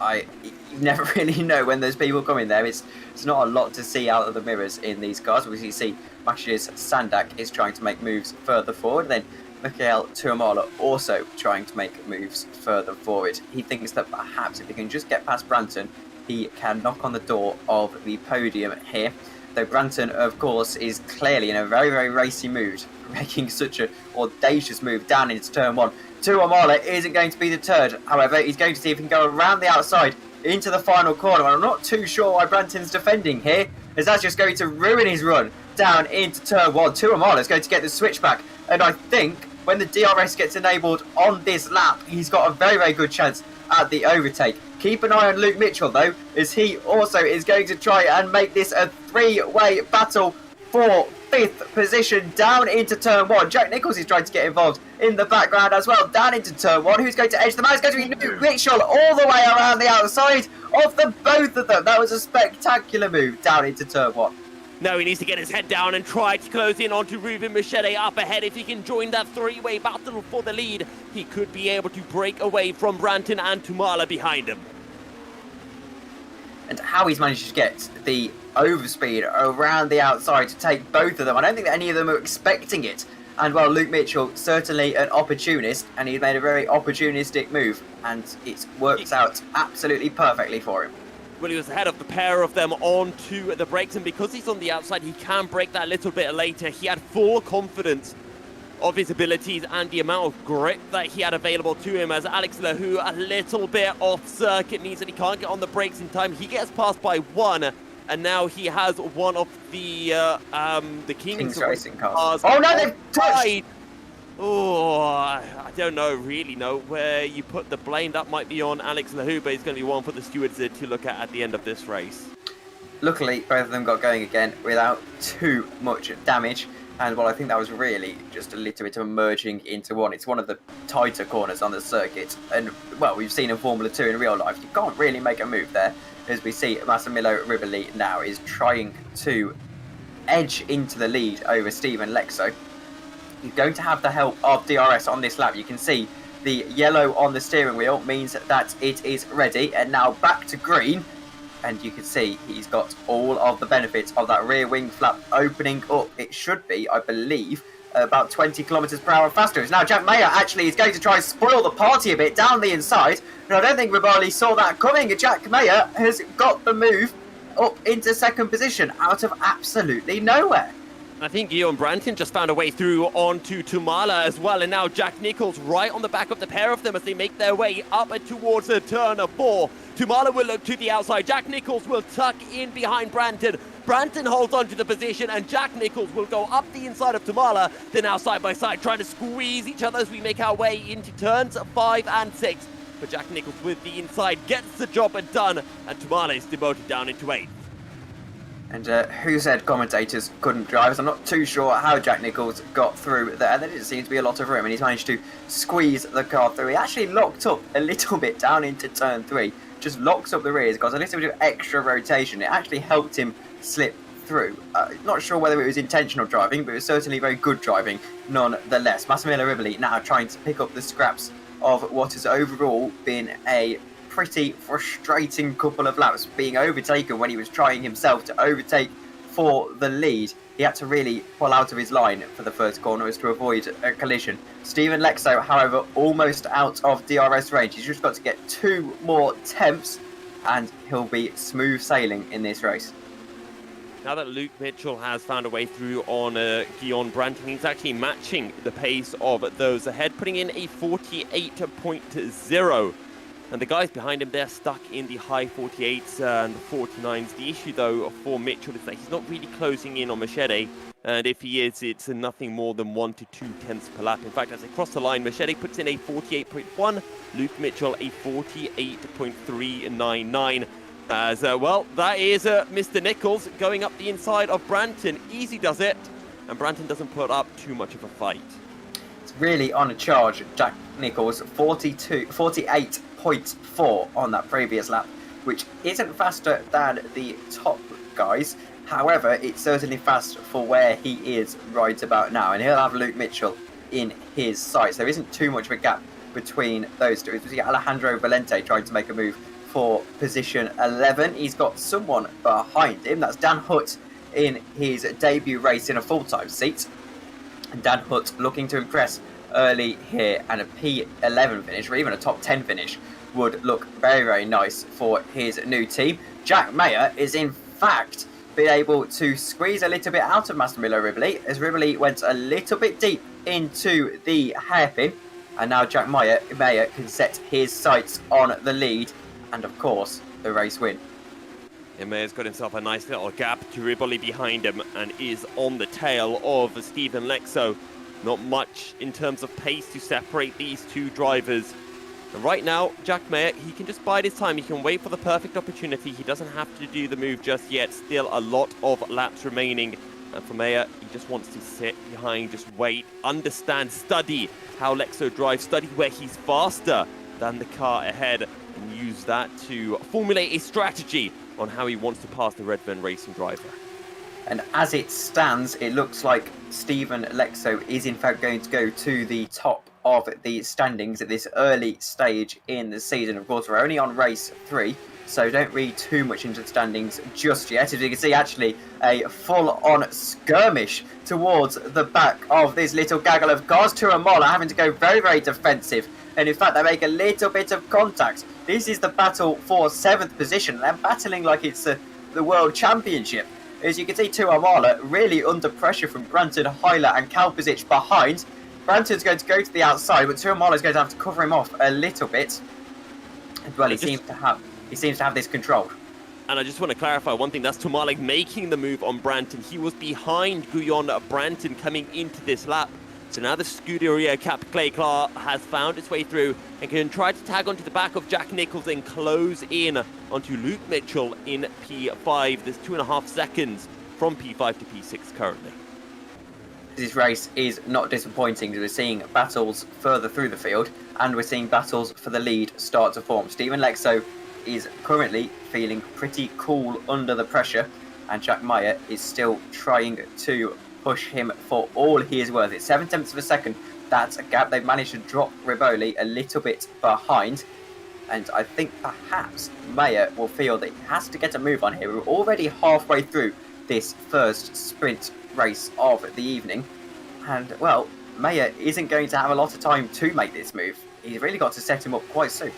you never really know when there's people coming there. It's not a lot to see out of the mirrors in these cars. We see Maciej Sandak is trying to make moves further forward. Then Mikhail Tuamala also trying to make moves further forward. He thinks that perhaps if he can just get past Branton, he can knock on the door of the podium here. Though Branton, of course, is clearly in a very, very racy mood, making such an audacious move down into turn 1. Tuamala isn't going to be deterred. However, he's going to see if he can go around the outside into the final corner. And I'm not too sure why Branton's defending here, as that's just going to ruin his run down into turn 1. Tuamala is going to get the switchback. And I think when the DRS gets enabled on this lap, he's got a very, very good chance at the overtake. Keep an eye on Luke Mitchell, though, as he also is going to try and make this a 3-way battle for 5th position down into turn 1. Jack Nichols is trying to get involved in the background as well, down into turn 1. Who's going to edge them out? It's going to be Luke Mitchell all the way around the outside of the both of them. That was a spectacular move down into turn 1.
Now he needs to get his head down and try to close in onto Ruben Machete up ahead. If he can join that three-way battle for the lead, he could be able to break away from Branton and Tumala behind him.
And how he's managed to get the overspeed around the outside to take both of them. I don't think that any of them are expecting it. And well, Luke Mitchell, certainly an opportunist, and he's made a very opportunistic move, and it works out absolutely perfectly for him.
Well, he was ahead of the pair of them onto the brakes, and because he's on the outside, he can brake that little bit later. He had full confidence of his abilities and the amount of grip that he had available to him, as Alex Lahu a little bit off circuit means that he can't get on the brakes in time. He gets past by one, and now he has one of the King's
Racing
cars.
Oh no, they've touched!
Oh, I don't really know where you put the blame. That might be on Alex Lahu, but it's going to be one for the stewards to look at the end of this race.
Luckily, both of them got going again without too much damage. And well, I think that was really just a little bit of merging into one. It's one of the tighter corners on the circuit. And well, we've seen in Formula 2 in real life, you can't really make a move there. As we see, Massimiliano Riboli now is trying to edge into the lead over Stephen Lexo. He's going to have the help of DRS on this lap. You can see the yellow on the steering wheel means that it is ready. And now back to green. And you can see he's got all of the benefits of that rear wing flap opening up. It should be, I believe, about 20 kilometers per hour faster. Now Jack Mayer actually is going to try and spoil the party a bit down the inside. And I don't think Riboli saw that coming. Jack Mayer has got the move up into second position out of absolutely nowhere.
I think Guillaume Branton just found a way through onto Tumala as well, and now Jack Nichols right on the back of the pair of them as they make their way up towards turn 4. Tumala will look to the outside. Jack Nichols will tuck in behind Branton. Branton holds on to the position, and Jack Nichols will go up the inside of Tumala. They're now side by side, trying to squeeze each other as we make our way into turns 5 and 6. But Jack Nichols with the inside gets the job done, and Tumala is demoted down into 8th.
And who said commentators couldn't drive? I'm not too sure how Jack Nichols got through there. There didn't seem to be a lot of room, and he's managed to squeeze the car through. He actually locked up a little bit down into turn 3. Just locks up the rears, got a little bit of extra rotation. It actually helped him slip through. Not sure whether it was intentional driving, but it was certainly very good driving nonetheless. Massimiliano Riboli now trying to pick up the scraps of what has overall been a pretty frustrating couple of laps, being overtaken when he was trying himself to overtake for the lead. He had to really pull out of his line for the first corner as to avoid a collision. Stephen Lexo, however, almost out of DRS range. He's just got to get 2 more temps and he'll be smooth sailing in this race.
Now that Luke Mitchell has found a way through on Guillaume Branton, he's actually matching the pace of those ahead, putting in a 48.0. And the guys behind him, they're stuck in the high 48s and 49s. The issue, though, for Mitchell is that he's not really closing in on Machete. And if he is, it's nothing more than 1 to 2 tenths per lap. In fact, as they cross the line, Machete puts in a 48.1, Luke Mitchell a 48.399. As well, that is Mr. Nichols going up the inside of Branton. Easy does it, and Branton doesn't put up too much of a fight.
It's really on a charge. Jack Nichols, 48.4 on that previous lap, which isn't faster than the top guys. However, it's certainly fast for where he is right about now, and he'll have Luke Mitchell in his sights. There isn't too much of a gap between those two. We see Alejandro Valente trying to make a move for position 11. He's got someone behind him. That's Dan Hutt in his debut race in a full-time seat. And Dan Hutt looking to impress early here, and a P11 finish or even a top 10 finish would look very, very nice for his new team. Jack Mayer is in fact been able to squeeze a little bit out of Massimiliano Riboli as Riboli went a little bit deep into the hairpin, and now Jack Mayer can set his sights on the lead and of course the race win.
Yeah, Mayer's got himself a nice little gap to Riboli behind him and is on the tail of Stephen Lexo. Not much in terms of pace to separate these two drivers. And right now, Jack Mayer, he can just bide his time. He can wait for the perfect opportunity. He doesn't have to do the move just yet. Still a lot of laps remaining. And for Mayer, he just wants to sit behind, just wait, understand, study how Lexo drives, study where he's faster than the car ahead, and use that to formulate a strategy on how he wants to pass the Redburn Racing driver.
And as it stands, it looks like Stephen Lexo is in fact going to go to the top of the standings at this early stage in the season. Of course, we're only on race 3, so don't read too much into the standings just yet. As you can see, actually, a full-on skirmish towards the back of this little gaggle of cars. Tuamola having to go very, very defensive. And in fact, they make a little bit of contact. This is the battle for 7th position. They're battling like it's the World Championship. As you can see, Tuamola really under pressure from Branton, Hyler and Kalpasic behind. Branton's going to go to the outside, but Tuamola is going to have to cover him off a little bit. Well, he seems to have this controlled.
And I just want to clarify one thing. That's Tuamola making the move on Branton. He was behind Guyon Branton coming into this lap. So now the Scuderia Cap Clay car has found its way through and can try to tag onto the back of Jack Nicholls and close in onto Luke Mitchell in P5. There's 2.5 seconds from P5 to P6 currently.
This race is not disappointing. We're seeing battles further through the field, and we're seeing battles for the lead start to form. Stephen Lexo is currently feeling pretty cool under the pressure, and Jack Meyer is still trying to push him for all he is worth. It's 7/10 of a second. That's a gap. They've managed to drop Riboli a little bit behind, and I think perhaps Meyer will feel that he has to get a move on here. We're already halfway through this first sprint race of the evening, and well, Meyer isn't going to have a lot of time to make this move. He's really got to set him up quite soon.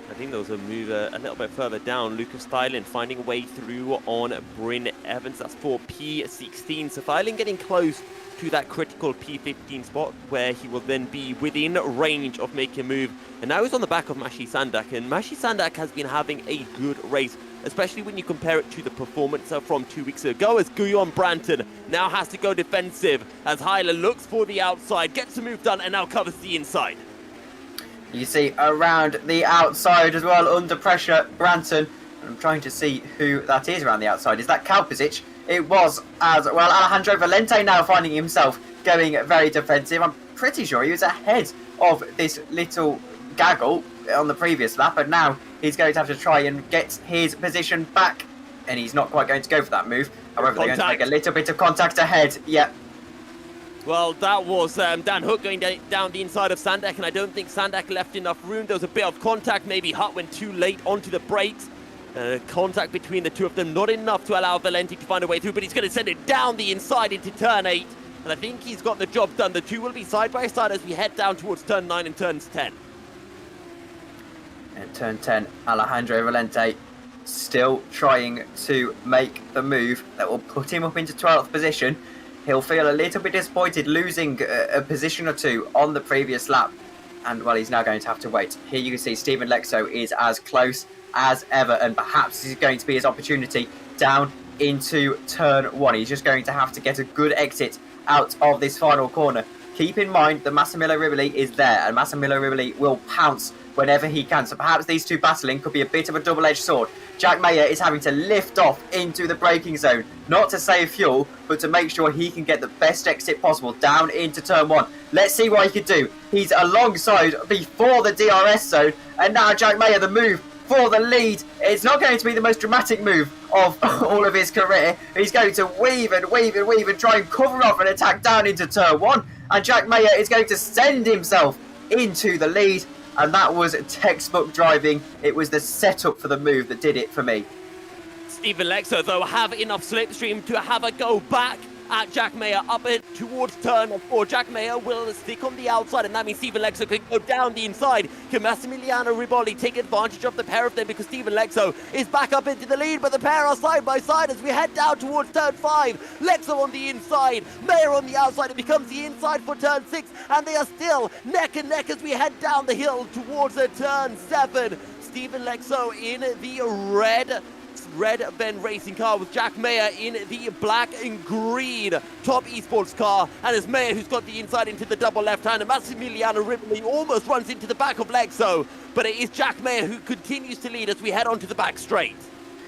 I think there was a move a little bit further down. Lucas Thailand finding a way through on Bryn Evans. That's for P16. So Thailand getting close to that critical P15 spot where he will then be within range of making a move. And now he's on the back of Mashi Sandak. And Mashi Sandak has been having a good race, especially when you compare it to the performance from 2 weeks ago, as Guyon Branton now has to go defensive as Hyler looks for the outside, gets the move done, and now covers the inside.
You see around the outside as well, under pressure, Branton. I'm trying to see who that is around the outside. Is that Kalpasic? It was as well. Alejandro Valente now finding himself going very defensive. I'm pretty sure he was ahead of this little gaggle on the previous lap, and now he's going to have to try and get his position back, and he's not quite going to go for that move. However, they're going to make a little bit of contact ahead. Yep.
Well, that was Dan Hook going down the inside of Sandak, and I don't think Sandak left enough room. There was a bit of contact. Maybe Hutt went too late onto the brakes. Contact between the two of them, not enough to allow Valenti to find a way through, but he's going to send it down the inside into turn 8. And I think he's got the job done. The two will be side by side as we head down towards turn 9 and turns 10.
And turn 10, Alejandro Valente still trying to make the move that will put him up into 12th position. He'll feel a little bit disappointed losing a position or two on the previous lap. And, well, he's now going to have to wait. Here you can see Stephen Lexo is as close as ever. And perhaps this is going to be his opportunity down into turn 1. He's just going to have to get a good exit out of this final corner. Keep in mind that Massimiliano Rivoli is there. And Massimiliano Rivoli will pounce whenever he can. So perhaps these two battling could be a bit of a double-edged sword. Jack Mayer is having to lift off into the braking zone, not to save fuel, but to make sure he can get the best exit possible down into turn 1. Let's see what he can do. He's alongside before the DRS zone, and now Jack Mayer, the move for the lead. It's not going to be the most dramatic move of all of his career. He's going to weave and weave and weave and try and cover off an attack down into turn 1, and Jack Mayer is going to send himself into the lead. And that was textbook driving. It was the setup for the move that did it for me.
Stephen Lexo, though, have enough slipstream to have a go back at Jack Mayer up it towards turn 4. Jack Mayer will stick on the outside, and that means Stephen Lexo can go down the inside. Can Massimiliano Riboli take advantage of the pair of them, because Stephen Lexo is back up into the lead, but the pair are side by side as we head down towards turn 5. Lexo on the inside, Mayer on the outside. It becomes the inside for turn 6, and they are still neck and neck as we head down the hill towards turn 7. Stephen Lexo in the red Ben racing car with Jack Mayer in the black and green top esports car, and it's Mayer who's got the inside into the double left hand, and Massimiliano Rivoli almost runs into the back of Lexo, but it is Jack Mayer who continues to lead as we head onto the back straight.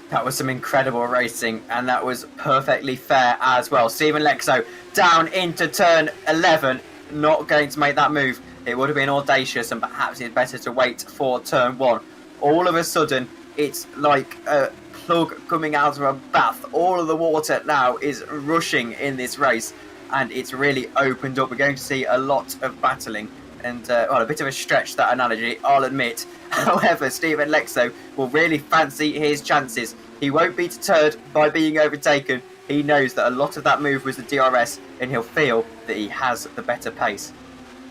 That was some incredible racing, and that was perfectly fair as well. Stephen Lexo down into turn 11, not going to make that move. It would have been audacious, and perhaps it's better to wait for turn 1. All of a sudden, it's like a plug coming out of a bath. All of the water now is rushing in this race, and it's really opened up. We're going to see a lot of battling, and well, a bit of a stretch, that analogy, I'll admit. However, Stephen Lexo will really fancy his chances. He won't be deterred by being overtaken. He knows that a lot of that move was the DRS, and he'll feel that he has the better pace.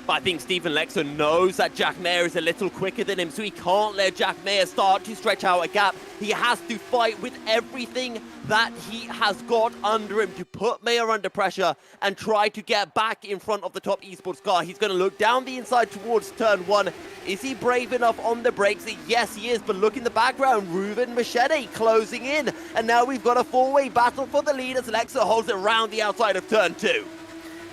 But I think Stephen Lexo knows that Jack Mayer is a little quicker than him, so he can't let Jack Mayer start to stretch out a gap. He has to fight with everything that he has got under him to put Mayer under pressure and try to get back in front of the top esports car. He's going to look down the inside towards turn 1. Is he brave enough on the brakes? Yes, he is, but look in the background. Ruben Machete closing in, and now we've got a four-way battle for the lead as Lexo holds it around the outside of turn 2.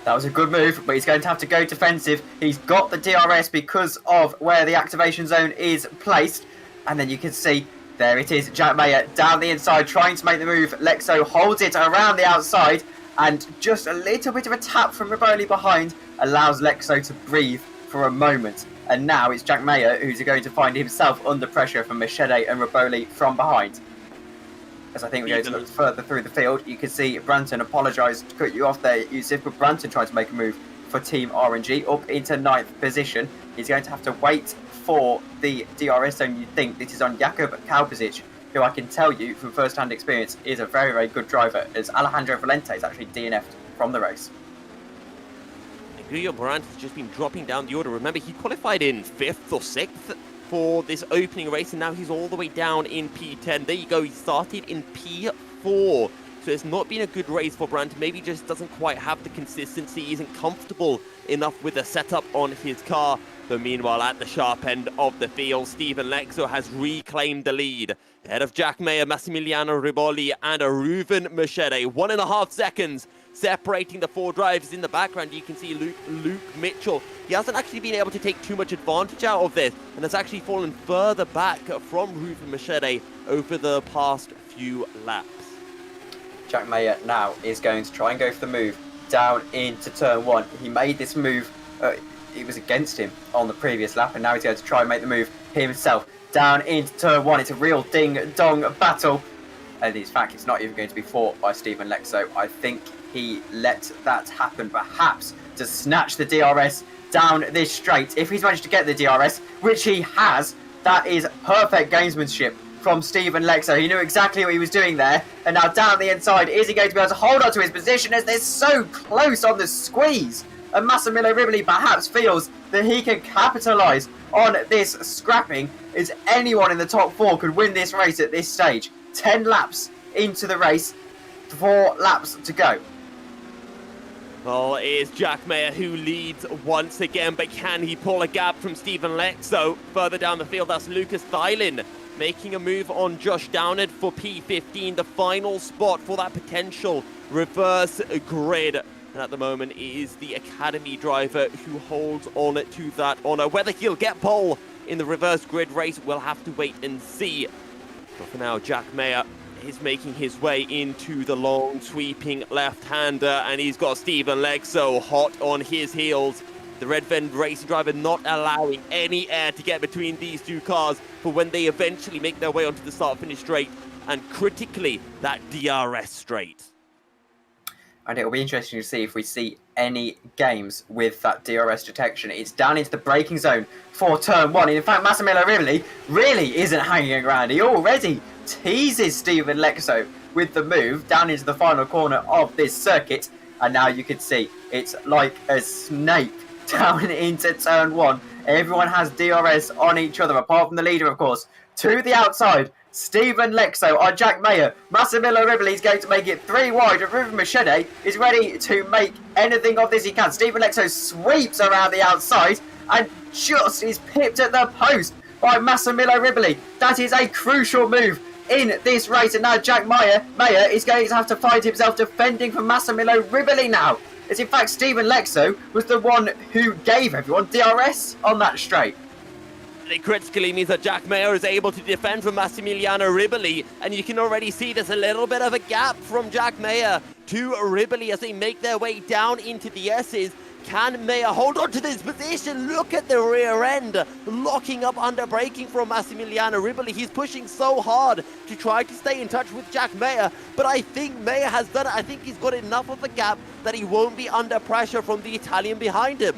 That was a good move, but he's going to have to go defensive. He's got the DRS because of where the activation zone is placed. And then you can see, there it is, Jack Mayer down the inside trying to make the move. Lexo holds it around the outside, and just a little bit of a tap from Riboli behind allows Lexo to breathe for a moment. And now it's Jack Mayer who's going to find himself under pressure from Machete and Riboli from behind. As I think we go to look further through the field, you can see Branton apologised to cut you off there, Yousuf, but Branton tried to make a move for Team RNG up into 9th position. He's going to have to wait for the DRS zone. You'd think this is on Jakub Kalpasic, who I can tell you from first-hand experience is a very, very good driver, as Alejandro Valente is actually DNF'd from the race.
Guillermo Brandt has just been dropping down the order. Remember, he qualified in 5th or 6th for this opening race, and now he's all the way down in P10. There you go, he started in P4. So it's not been a good race for Brandt. Maybe just doesn't quite have the consistency, he isn't comfortable enough with the setup on his car. But meanwhile, at the sharp end of the field, Stephen Lexo has reclaimed the lead. Ahead of Jack Mayer, Massimiliano Riboli, and a Ruben Machete. 1.5 seconds separating the 4 drivers. In the background, you can see Luke Mitchell. He hasn't actually been able to take too much advantage out of this, and has actually fallen further back from Ruben Machete over the past few laps.
Jack Mayer now is going to try and go for the move down into turn 1. He made this move, it was against him on the previous lap, and now he's going to try and make the move himself down into turn 1. It's a real ding-dong battle, and in fact it's not even going to be fought by Stephen Lexo. I think he let that happen, perhaps to snatch the DRS down this straight. If he's managed to get the DRS, which he has, that is perfect gamesmanship from Stephen Lexo. He knew exactly what he was doing there, and now down the inside, is he going to be able to hold on to his position as they're so close on the squeeze? And Massimiliano Riboli perhaps feels that he can capitalise on this scrapping, as anyone in the top 4 could win this race at this stage. 10 laps into the race, 4 laps to go.
Well, it is Jack Mayer who leads once again, but can he pull a gap from Stephen Lexo? Further down the field, that's Lucas Thylin making a move on Josh Downard for P15, the final spot for that potential reverse grid. And at the moment, it is the Academy driver who holds on to that honour. Whether he'll get pole in the reverse grid race, we'll have to wait and see. But for now, Jack Mayer is making his way into the long sweeping left-hander, and he's got Stephen Lexo hot on his heels. The Red Ven racing driver not allowing any air to get between these two cars for when they eventually make their way onto the start-finish straight, and critically, that DRS straight.
And it'll be interesting to see if we see any games with that DRS detection. It's down into the braking zone for turn 1. In fact, Massimiliano Riboli really isn't hanging around. He already teases Stephen Lexo with the move down into the final corner of this circuit. And now you can see it's like a snake down into turn 1. Everyone has DRS on each other, apart from the leader, of course. To the outside, Stephen Lexo on Jack Mayer. Massimiliano Riboli is going to make it 3 wide, and Ruben Machete is ready to make anything of this he can. Stephen Lexo sweeps around the outside and just is pipped at the post by Massimiliano Riboli. That is a crucial move in this race, and now Jack Mayer is going to have to find himself defending from Massimiliano Riboli now. As in fact, Stephen Lexo was the one who gave everyone DRS on that straight.
It critically means that Jack Mayer is able to defend from Massimiliano Riboli, and you can already see there's a little bit of a gap from Jack Mayer to Riboli as they make their way down into the S's. Can Mayer hold on to this position? Look at the rear end, locking up under braking from Massimiliano Riboli. He's pushing so hard to try to stay in touch with Jack Mayer, but I think Mayer has done it. I think he's got enough of a gap that he won't be under pressure from the Italian behind him.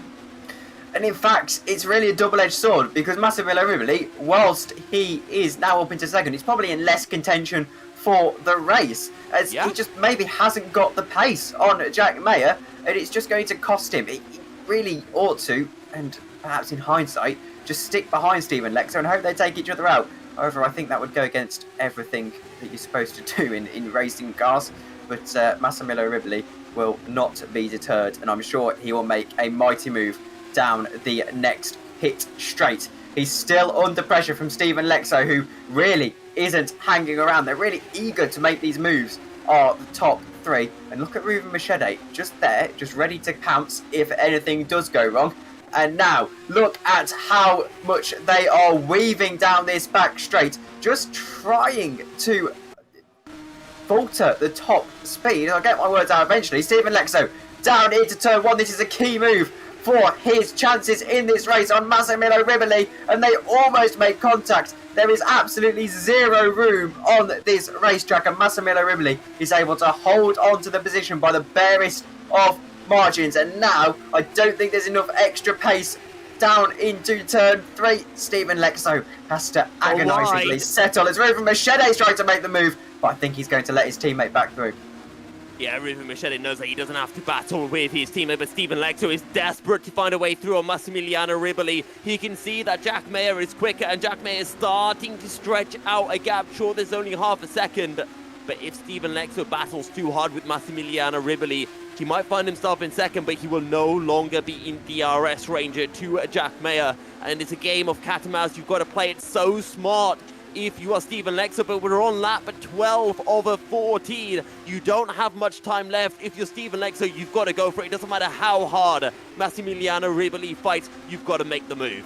And in fact, it's really a double-edged sword, because Massimiliano Riboli, whilst he is now up into second, he's probably in less contention for the race, as he just maybe hasn't got the pace on Jack Mayer, and it's just going to cost him. He really ought to, and perhaps in hindsight, just stick behind Stephen Lexo and hope they take each other out. However, I think that would go against everything that you're supposed to do in racing cars, but Massimiliano Riboli will not be deterred, and I'm sure he will make a mighty move down the next pit straight. He's still under pressure from Stephen Lexo, who really isn't hanging around. They're really eager to make these moves, are the top three. And look at Ruben Machete, just there, just ready to pounce if anything does go wrong. And now, look at how much they are weaving down this back straight, just trying to falter the top speed. I'll get my words out eventually. Stephen Lexo down into turn one. This is a key move for his chances in this race on Massimiliano Riboli, and they almost make contact. There is absolutely zero room on this racetrack, and Massimiliano Riboli is able to hold on to the position by the barest of margins. And now I don't think there's enough extra pace down into turn three. Stephen Lexo has to agonisingly settle as Ruben Machete is trying to make the move, but I think he's going to let his teammate back through.
Yeah, Ruben Machete knows that he doesn't have to battle with his teammate, but Stephen Lexo is desperate to find a way through on Massimiliano Riboli. He can see that Jack Mayer is quicker, and Jack Mayer is starting to stretch out a gap. Sure, there's only half a second, but if Stephen Lexo battles too hard with Massimiliano Riboli, he might find himself in second, but he will no longer be in DRS range to Jack Mayer. And it's a game of cat and mouse. You've got to play it so smart if you are Stephen Lexo, but we're on lap 12 of 14. You don't have much time left. If you're Stephen Lexo, you've got to go for it. It doesn't matter how hard Massimiliano Riboli fights, you've got to make the move.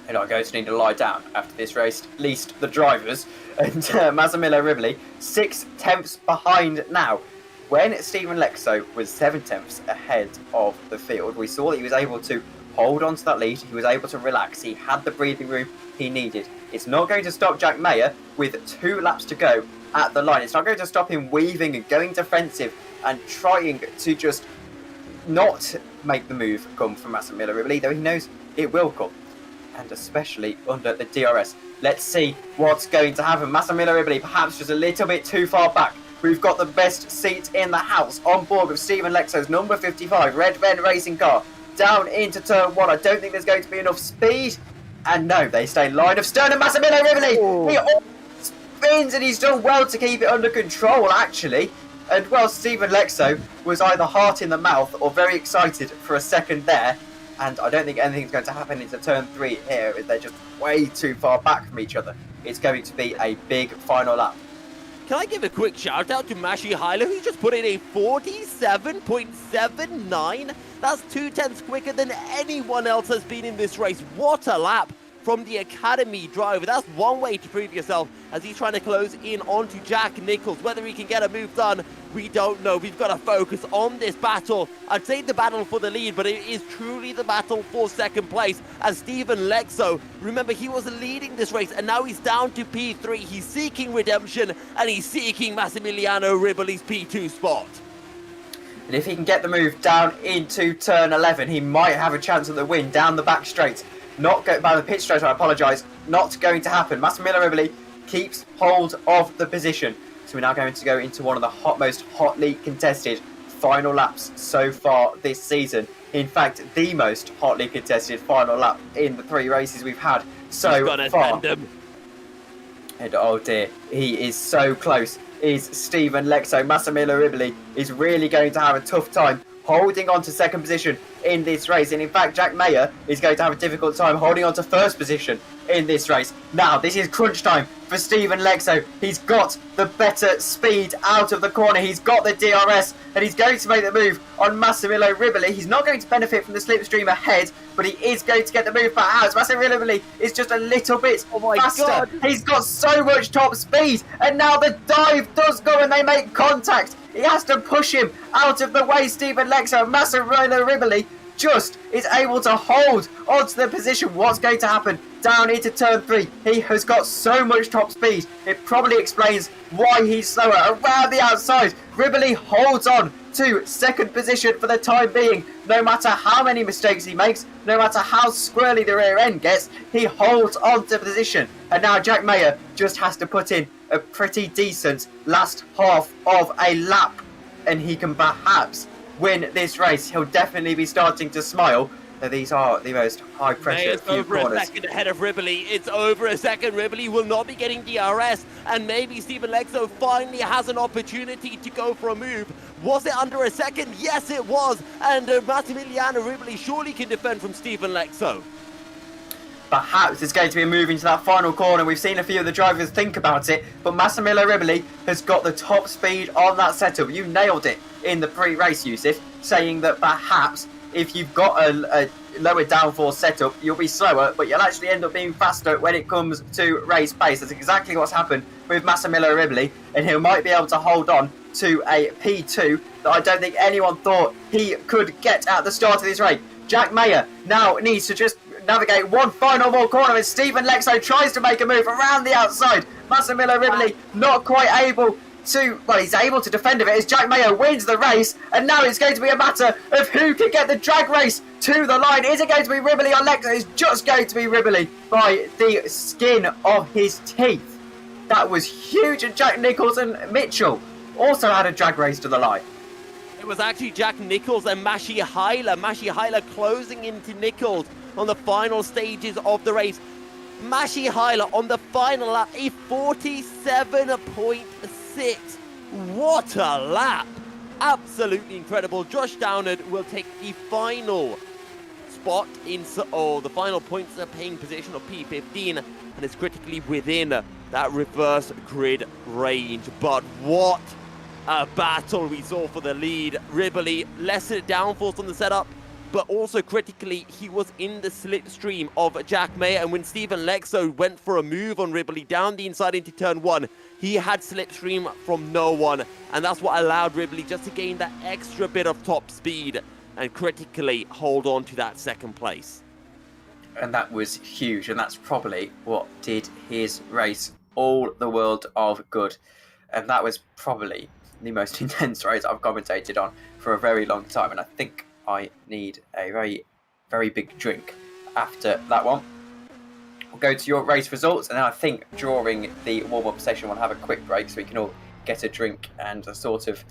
And our guys need to lie down after this race, at least the drivers. And Massimiliano Riboli, 6/10 behind now. When Stephen Lexo was 7/10 ahead of the field, we saw that he was able to hold on to that lead. He was able to relax. He had the breathing room he needed. It's not going to stop Jack Mayer with 2 laps to go at the line. It's not going to stop him weaving and going defensive and trying to just not make the move come from Massimiliano Riboli, though he knows it will come, and especially under the DRS. Let's see what's going to happen. Massimiliano Riboli perhaps just a little bit too far back. We've got the best seat in the house on board with Stephen Lexo's number 55 Red Ben racing car down into turn one. I don't think there's going to be enough speed. And no, they stay in line of stern, and Massimiliano Riboli, he almost spins, and he's done well to keep it under control, actually. And well, Stephen Lexo was either heart in the mouth or very excited for a second there. And I don't think anything's going to happen into turn three here. They're just way too far back from each other. It's going to be a big final lap.
Can I give a quick shout out to bin-Suhayl, who just put in a 47.79? That's 2/10 quicker than anyone else has been in this race. What a lap from the Academy driver. That's one way to prove yourself as he's trying to close in onto Jack Nicholls. Whether he can get a move done, we don't know. We've got to focus on this battle. I'd say the battle for the lead, but it is truly the battle for second place. As Stephen Lexo, remember, he was leading this race, and now he's down to P3. He's seeking redemption, and he's seeking Massimiliano Riboli's P2 spot.
And if he can get the move down into turn 11, he might have a chance at the win down the back straight. Not go by the pit straight, I apologise. Not going to happen. Massimiliano Riboli keeps hold of the position. So we're now going to go into one of the most hotly contested final laps so far this season. In fact, the most hotly contested final lap in the 3 races we've had so far. And oh dear, he is so close. Is Stephen Lexo. Massimiliano Riboli is really going to have a tough time holding on to second position in this race. And in fact, Jack Mayer is going to have a difficult time holding on to first position in this race. Now, this is crunch time for Stephen Lexo. He's got the better speed out of the corner. He's got the DRS, and he's going to make the move on Massimiliano Riboli. He's not going to benefit from the slipstream ahead, but he is going to get the move back out. Massimiliano Riboli is just a little bit faster. God. He's got so much top speed, and now the dive does go and they make contact. He has to push him out of the way, Stephen Lexo. Massimiliano Riboli just is able to hold onto the position. What's going to happen down into turn 3? He has got so much top speed. It probably explains why he's slower. Around the outside, Riboli holds on to second position for the time being. No matter how many mistakes he makes, no matter how squirrely the rear end gets, he holds on to position. And now Jack Mayer just has to put in a pretty decent last half of a lap, and he can perhaps win this race. He'll definitely be starting to smile. So these are the most high pressure few
over
corners.
A second ahead of Riboli. It's over a second. Riboli will not be getting DRS, and maybe Stephen Lexo finally has an opportunity to go for a move. Was it under a second? Yes, it was. And Massimiliano Riboli surely can defend from Stephen Lexo.
Perhaps it's going to be a move into that final corner. We've seen a few of the drivers think about it, but Massimiliano Riboli has got the top speed on that setup. You nailed it in the pre-race, Yousuf, saying that perhaps if you've got a lower downforce setup, you'll be slower, but you'll actually end up being faster when it comes to race pace. That's exactly what's happened with Massimiliano Riboli, and he might be able to hold on to a P2 that I don't think anyone thought he could get at the start of this race. Jack Mayer now needs to just navigate one final more corner as Stephen Lexo tries to make a move around the outside. Massimiliano Riboli not quite able to, well, he's able to defend of it as Jack Mayer wins the race, and now it's going to be a matter of who can get the drag race to the line. Is it going to be Riboli or Lexo? It's just going to be Riboli by the skin of his teeth. That was huge, and Jack Nicholls and Mitchell also had a drag race to the line.
It was actually Jack Nicholls and Szymon Frelik closing into Nicholls on the final stages of the race. Szymon Frelik on the final lap, a 47.6. What a lap! Absolutely incredible. Josh Downard will take the final spot in the final points paying position of P15, and is critically within that reverse grid range. But what a battle we saw for the lead. Riboli, lesser downforce on the setup, but also critically, he was in the slipstream of Jack Mayer. And when Stephen Lexo went for a move on Riboli down the inside into turn 1, he had slipstream from no one. And that's what allowed Riboli just to gain that extra bit of top speed and critically hold on to that second place.
And that was huge. And that's probably what did his race all the world of good. And that was probably the most intense race I've commentated on for a very long time. And I think I need a very, very big drink after that one. We'll go to your race results, and then I think during the warm-up session we'll have a quick break so we can all get a drink and sort of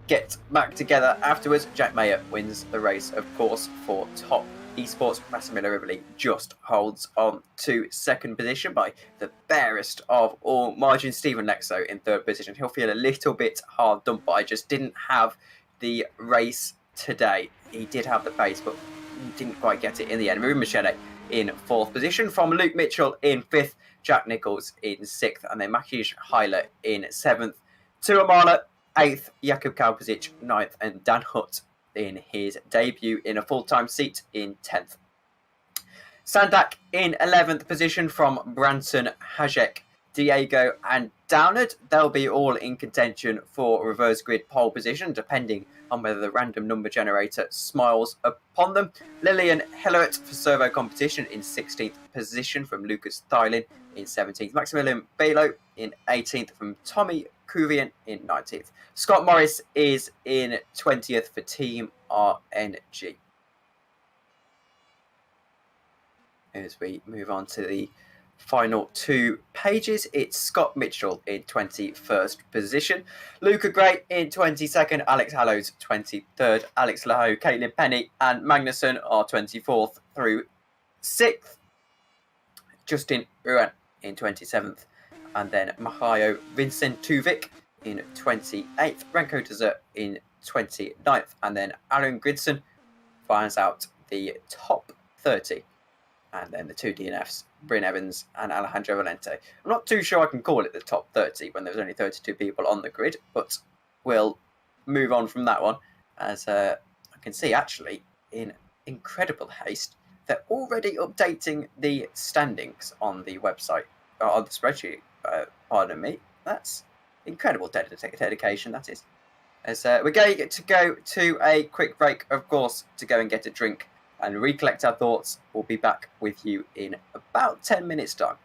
get back together afterwards. Jack Mayer wins the race, of course, for top esports. Massimiliano Riboli just holds on to second position by the barest of all margins. Stephen Lexo in third position. He'll feel a little bit hard done by. Just didn't have the race today. He did have the pace, but didn't quite get it in the end. Maroon Michele in fourth position, from Luke Mitchell in fifth, Jack Nicholls in sixth, and then Szymon in seventh, Tuamala eighth, Jakub Kalpasic ninth, and Dan Hutt in his debut in a full-time seat in 10th. Sandak in 11th position from Branson, Hajek, Diego and Downard. They'll be all in contention for reverse grid pole position, depending on whether the random number generator smiles upon them. Lillian Hillert for servo competition in 16th position from Lucas Thylin in 17th. Maximilian Belo in 18th from Tommy Kuvian in 19th. Scott Morris is in 20th for Team RNG. As we move on to the final two pages, it's Scott Mitchell in 21st position, Luca Gray in 22nd, Alex Hallows 23rd, Alex Laho, Caitlin Penny and Magnussen are 24th through 6th, Justin Ruan in 27th, and then Mahayo Vincentovic in 28th, Renko Dessert in 29th, and then Aaron Gridson finds out the top 30 and then the two DNFs, Bryn Evans and Alejandro Valente. I'm not too sure I can call it the top 30 when there's only 32 people on the grid, but we'll move on from that one, as I can see actually in incredible haste they're already updating the standings on the website, on the spreadsheet, pardon me. That's incredible dedication, that is. As we're going to go to a quick break, of course, to go and get a drink and recollect our thoughts. We'll be back with you in about 10 minutes' time.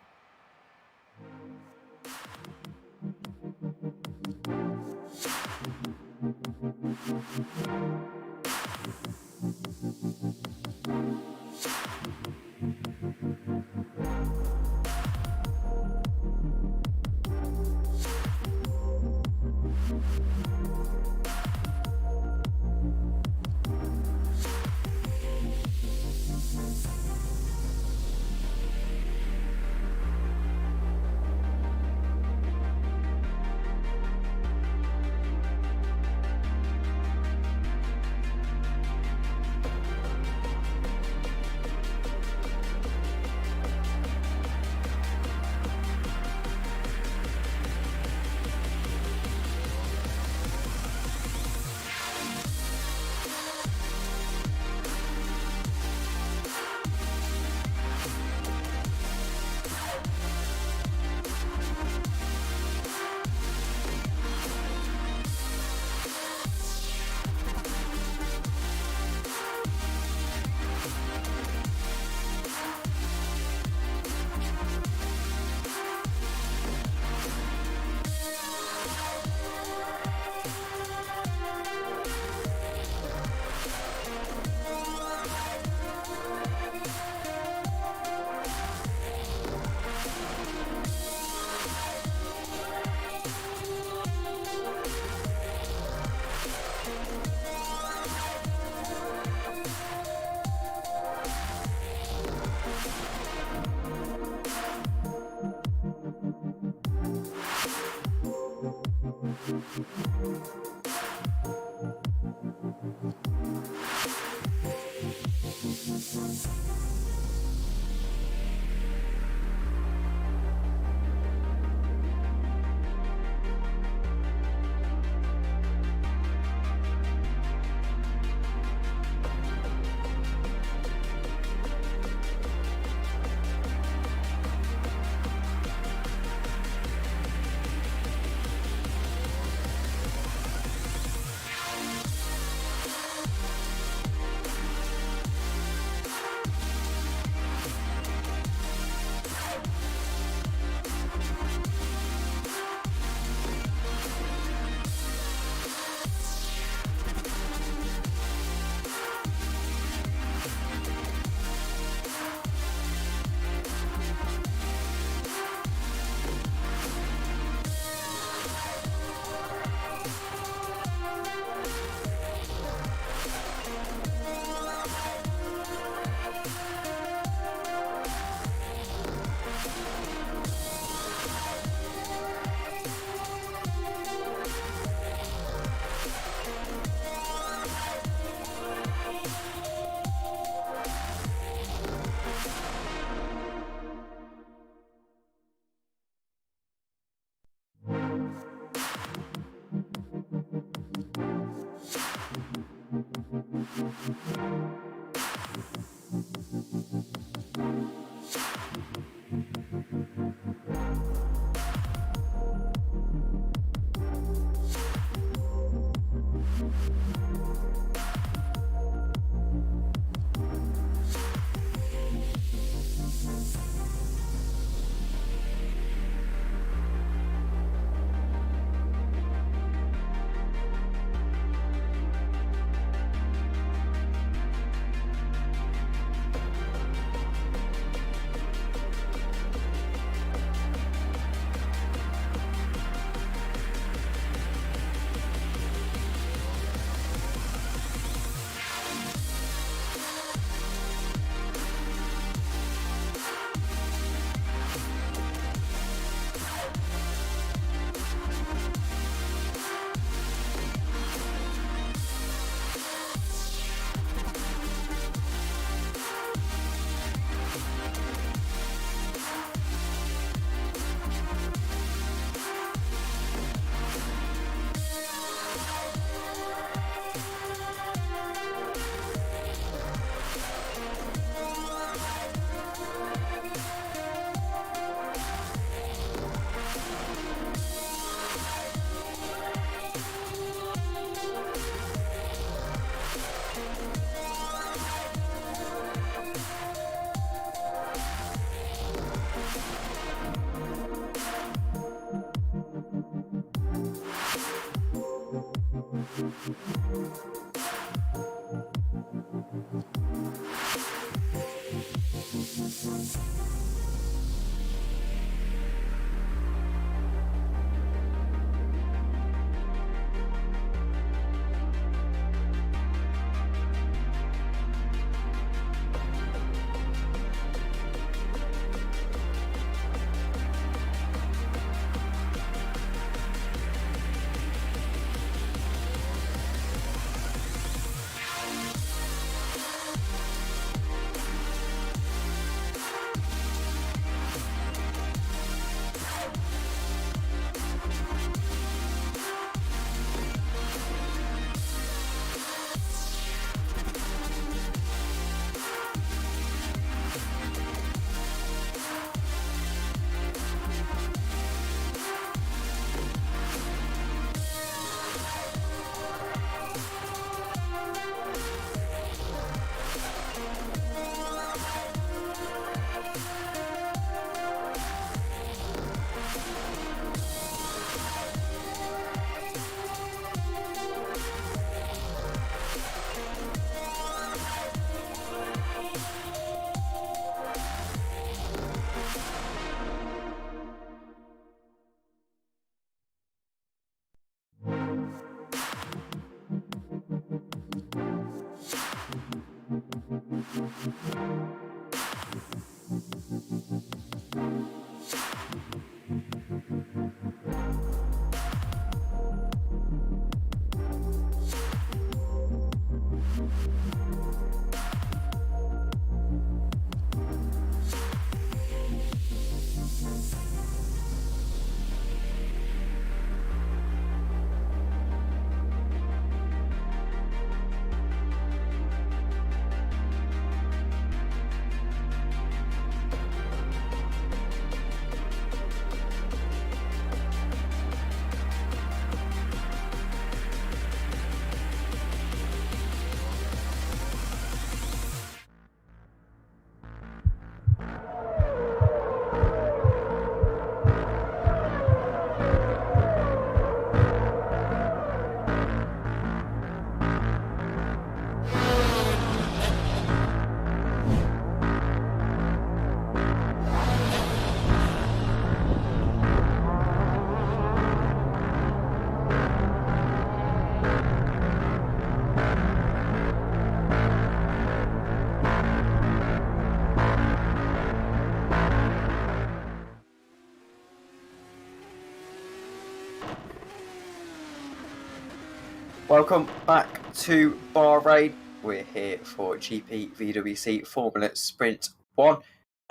Welcome back to Bahrain. We're here for GPVWC Formula Sprint 1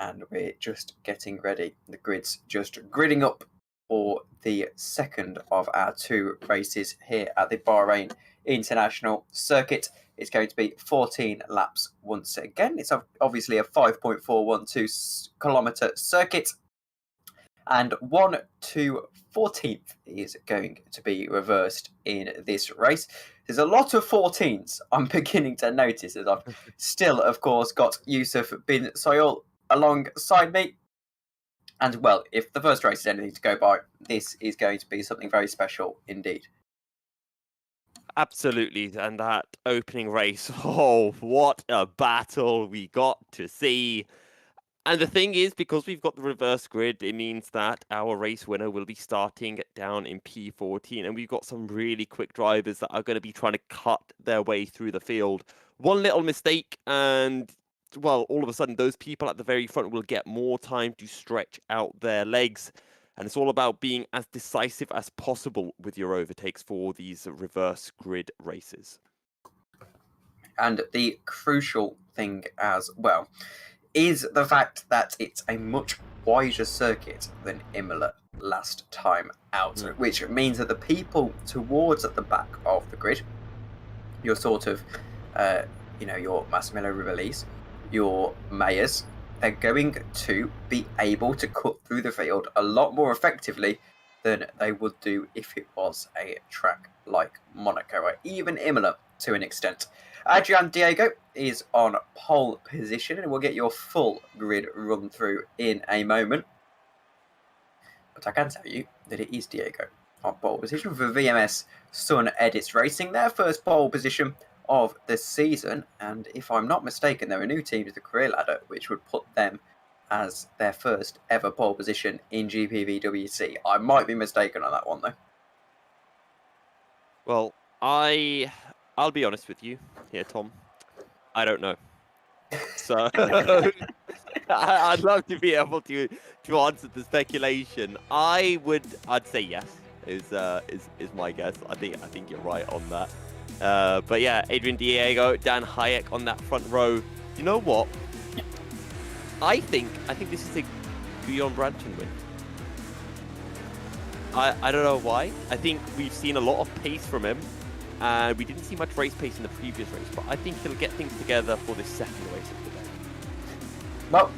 and we're just getting ready. The grid's just gridding up for the second of our two races here at the Bahrain International Circuit. It's going to be 14 laps once again. It's obviously a 5.412 kilometre circuit. And 1 to 14th is going to be reversed in this race. There's a lot of 14s I'm beginning to notice, as I've still, of course, got Yousuf bin-Suhayl alongside me. And, well, if the first race is anything to go by, this is going to be something very special indeed.
Absolutely, and that opening race, oh, what a battle we got to see. And the thing is, because we've got the reverse grid, it means that our race winner will be starting down in P14. And we've got some really quick drivers that are going to be trying to cut their way through the field. One little mistake and, well, all of a sudden, those people at the very front will get more time to stretch out their legs. And it's all about being as decisive as possible with your overtakes for these reverse grid races.
And the crucial thing as well is the fact that it's a much wider circuit than Imola last time out, which means that the people towards at the back of the grid, your sort of, your Massimiliano Rivali's, your Mayers, they're going to be able to cut through the field a lot more effectively than they would do if it was a track like Monaco or even Imola to an extent. Adrian Diego is on pole position, and we'll get your full grid run through in a moment. But I can tell you that it is Diego on pole position for VMS Sun Edits Racing, their first pole position of the season. And if I'm not mistaken, they're a new team to the career ladder, which would put them as their first ever pole position in GPVWC. I might be mistaken on that one, though.
Well, I'll be honest with you here, Tom. I don't know. So I'd love to be able to answer the speculation. I'd say yes. Is my guess. I think you're right on that. But yeah, Adrian Diego, Dan Hayek on that front row. You know what? I think this is a Guillaume Branton win. I don't know why. I think we've seen a lot of pace from him. And we didn't see much race pace in the previous race, but I think he'll get things together for this second race of the day.
Well,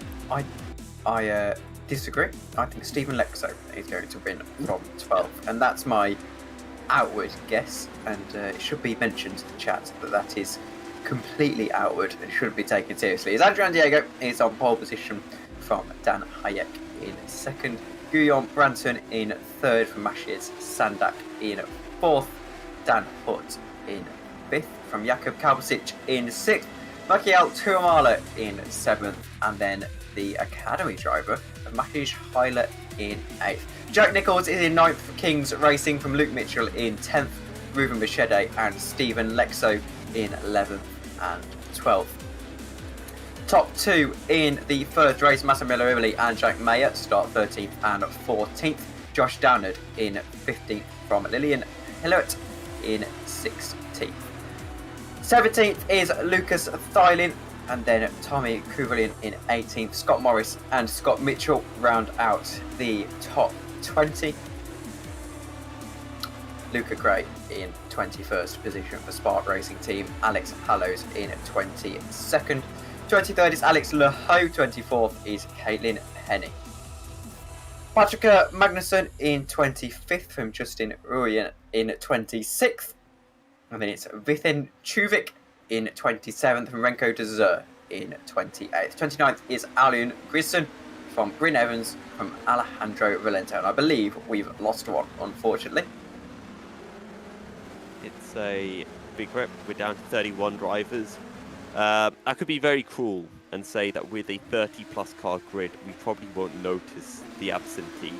I disagree. I think Stephen Lexo is going to win from 12, and that's my outward guess. And it should be mentioned to the chat that is completely outward and shouldn't be taken seriously. As Adrian Diego is on pole position from Dan Hayek in second, Guillaume Branton in third from Maciej Sandak in fourth, Dan Hutt in 5th, from Jakub Kalbasic in 6th, Michael Tuamala in 7th, and then the Academy driver of bin-Suhayl in 8th. Jack Nichols is in 9th for Kings Racing, from Luke Mitchell in 10th, Ruben Bichette and Stephen Lexo in 11th and 12th. Top 2 in the first race, Massimiliano Rivali and Jack Mayer start 13th and 14th. Josh Downard in 15th from Lillian Hillert in 16th. 17th is Lucas Thylin, and then Tommy Kuvalin in 18th. Scott Morris and Scott Mitchell round out the top 20. Luca Gray in 21st position for Spark Racing Team. Alex Hallows in 22nd. 23rd is Alex Lehoux. 24th is Caitlin Henny. Patrika Magnusson in 25th from Justin Ruyen in 26th. And then it's Vithin Chuvik in 27th from Renko de Zer in 28th. 29th is Alion Grisson from Bryn Evans from Alejandro Valento. And I believe we've lost one, unfortunately.
It's a big rip. We're down to 31 drivers. I could be very cruel and say that with a 30-plus car grid, we probably won't notice the absentee,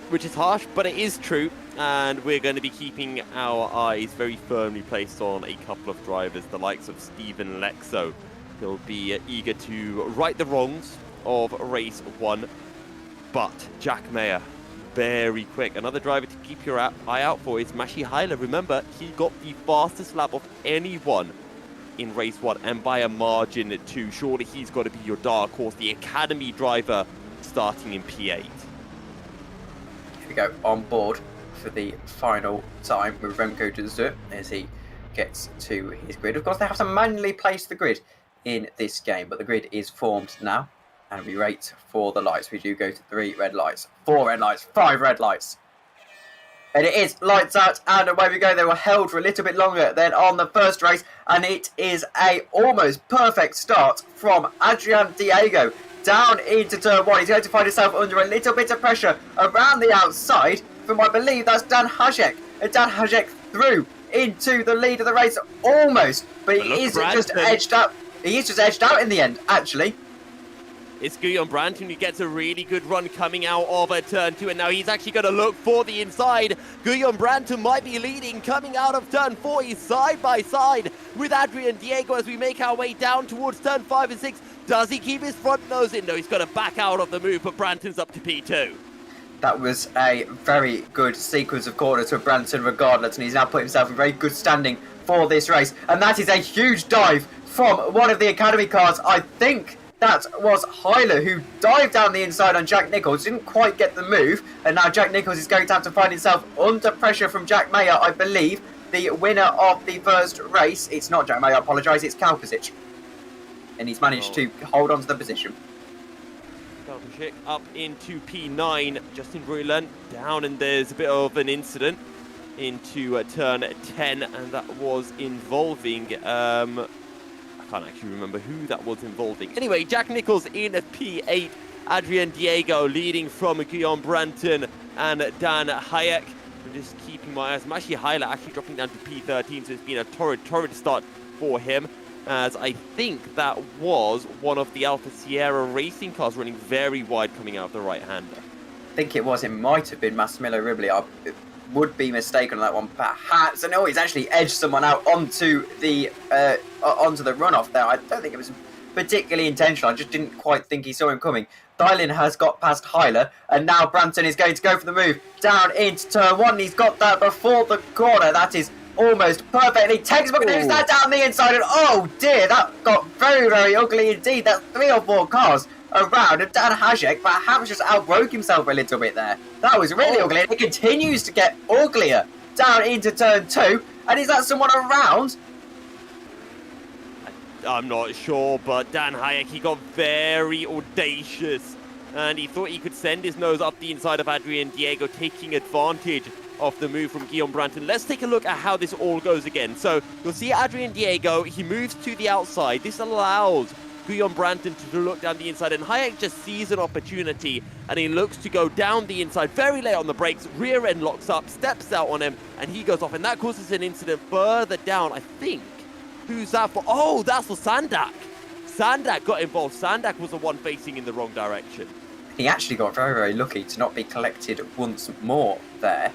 which is harsh, but it is true, and we're going to be keeping our eyes very firmly placed on a couple of drivers, the likes of Stephen Lexo. He'll be eager to right the wrongs of race 1, but Jack Mayer, very quick. Another driver to keep your eye out for is Szymon. Remember, he got the fastest lap of anyone in race 1, and by a margin too. Surely he's got to be your dark horse, the academy driver starting in P8.
Here we go, on board for the final time with Remco to do it as he gets to his grid. Of course, they have to manually place the grid in this game, but the grid is formed now, and we wait for the lights. We do go to 3 red lights, 4 red lights, 5 red lights. And it is lights out, and away we go. They were held for a little bit longer than on the first race, and it is a almost perfect start from Adrian Diego down into turn 1. He's going to find himself under a little bit of pressure around the outside from, I believe, that's Dan Hajek. And Dan Hajek through into the lead of the race almost, but he is just edged out. He is just edged out in the end, actually.
It's Guillaume Branton who gets a really good run coming out of a turn 2, and now he's actually going to look for the inside. Guillaume Branton might be leading coming out of turn 4. He's side by side with Adrian Diego as we make our way down towards turn 5 and 6. Does he keep his front nose in? No, he's got to back out of the move, but Branton's up to P2.
That was a very good sequence of corners for Branton regardless, and he's now put himself in very good standing for this race. And that is a huge dive from one of the academy cars. I think that was Hyler who dived down the inside on Jack Nicholls. Didn't quite get the move, and now Jack Nicholls is going to have to find himself under pressure from Jack Mayer, I believe, the winner of the first race. It's not Jack Mayer, I apologise, it's Kalpasic. And he's managed to hold on to the position.
Kalpasic up into P9, Justin Bruylen down, and there's a bit of an incident into turn 10, and that was involving I can't actually remember who that was involving. Anyway, Jack Nicholls in P8, Adrian Diego leading from Guillaume Branton and Dan Hayek. I'm just keeping my eyes. Szymon actually dropping down to P13, so it's been a torrid start for him, as I think that was one of the Alpha Sierra racing cars running very wide coming out of the right-hander.
I think it was. It might have been Massimiliano Riboli. I would be mistaken on that one, perhaps. And he's actually edged someone out onto the runoff there. I don't think it was particularly intentional. I just didn't quite think he saw him coming. Dylan has got past Hyler, and now Branton is going to go for the move down into turn 1. He's got that before the corner. That is almost perfect. And he takes a look at that down the inside, and oh dear, that got very, very ugly indeed. That's 3 or 4 cars around, and Dan Hajek perhaps just outbroke himself a little bit there. That was really ugly, and it continues to get uglier down into turn 2. And is that someone around?
I'm not sure, but Dan Hayek, he got very audacious, and he thought he could send his nose up the inside of Adrian Diego, taking advantage of the move from Guillaume Branton. Let's take a look at how this all goes again. So you'll see Adrian Diego, he moves to the outside. This allows Guillaume Branton to look down the inside, and Hayek just sees an opportunity, and he looks to go down the inside very late on the brakes. Rear end locks up, steps out on him, and he goes off, and that causes an incident further down. I think, who's that for? Oh, that's for Sandak. Sandak got involved. Sandak was the one facing in the wrong direction.
He actually got very, very lucky to not be collected once more there.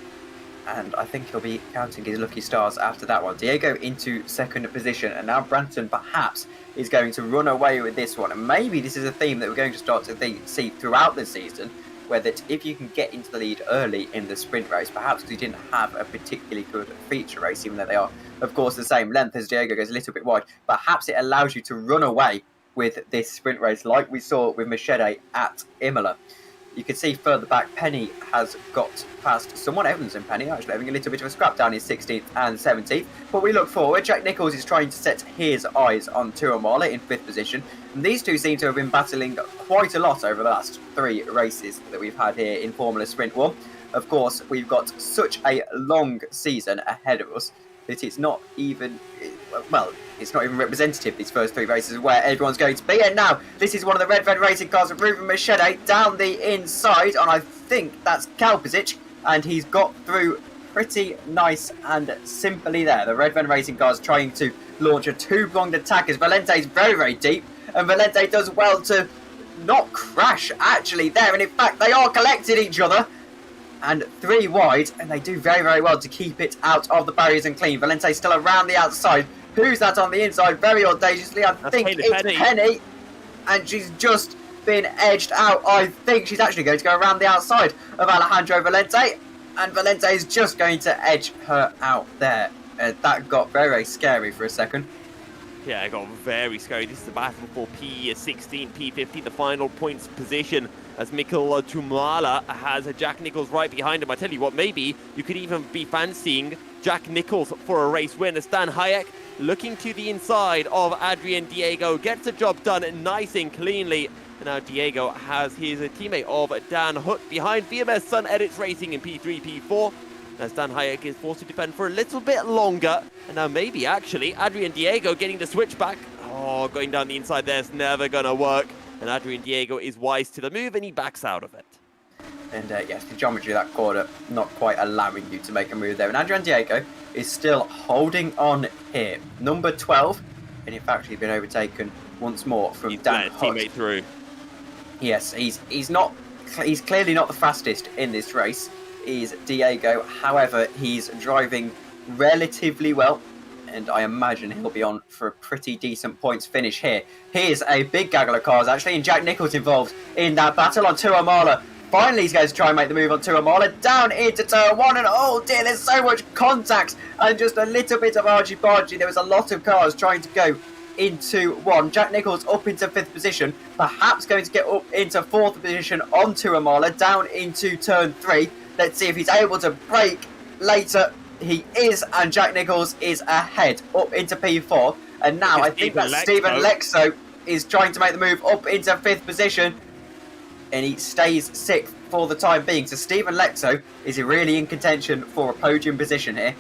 And I think he'll be counting his lucky stars after that one. Diego into second position, and now Branton perhaps is going to run away with this one. And maybe this is a theme that we're going to start to see throughout the season, where that if you can get into the lead early in the sprint race, perhaps because you didn't have a particularly good feature race, even though they are, of course, the same length as Diego goes a little bit wide, perhaps it allows you to run away with this sprint race like we saw with Machete at Imola. You can see further back, Penny has got past someone, Evans and Penny, actually having a little bit of a scrap down his 16th and 17th. But we look forward. Jack Nicholls is trying to set his eyes on Tuamala in 5th position. And these two seem to have been battling quite a lot over the last 3 races that we've had here in Formula Sprint 1. Of course, we've got such a long season ahead of us that it's not even, well, it's not even representative, these first 3 races, where everyone's going to be. And now, this is one of the red racing cars of Ruben Machete down the inside, and I think that's Kalpasic, and he's got through pretty nice and simply there. The red racing car's trying to launch a 2-pronged attack as Valente's very, very deep, and Valente does well to not crash, actually, there. And in fact, they are collecting each other. And 3 wide, and they do very, very well to keep it out of the barriers and clean. Valente's still around the outside. Who's that on the inside? Very audaciously, I think it's Penny. And she's just been edged out. I think she's actually going to go around the outside of Alejandro Valente, and Valente is just going to edge her out there. That got very, very scary for a second.
Yeah, it got very scary. This is a battle for P16, P15, the final points position, as Mikkel Tumala has Jack Nicholls right behind him. I tell you what, maybe you could even be fancying Jack Nicholls for a race win. As Dan Hayek looking to the inside of Adrian Diego, gets the job done nice and cleanly. And now Diego has his teammate of Dan Hutt behind. VMS Sun Edits Racing in P3, P4. As Dan Hayek is forced to defend for a little bit longer. And now maybe actually Adrian Diego getting the switchback. Oh, going down the inside there's never going to work. And Adrian Diego is wise to the move and he backs out of it.
And yes, the geometry of that corner not quite allowing you to make a move there. And Adrian Diego is still holding on here. Number 12. And in fact, he's been overtaken once more from Dan Hutt.
Teammate through.
Yes, he's clearly not the fastest in this race, is Diego. However, he's driving relatively well, and I imagine he'll be on for a pretty decent points finish here. Here's a big gaggle of cars actually, and Jack Nicholls involved in that battle on Tuamala. Finally, he's going to try and make the move on Tuamala down into turn 1, and oh dear, there's so much contact and just a little bit of argy-bargy. There was a lot of cars trying to go into 1. Jack Nicholls up into 5th position, perhaps going to get up into 4th position on Tuamala, down into turn 3. Let's see if he's able to brake later. He is, and Jack Nicholls is ahead up into P4. And now I think that Stephen Lexo is trying to make the move up into 5th position, and he stays 6th for the time being. So Stephen Lexo is really in contention for a podium position here.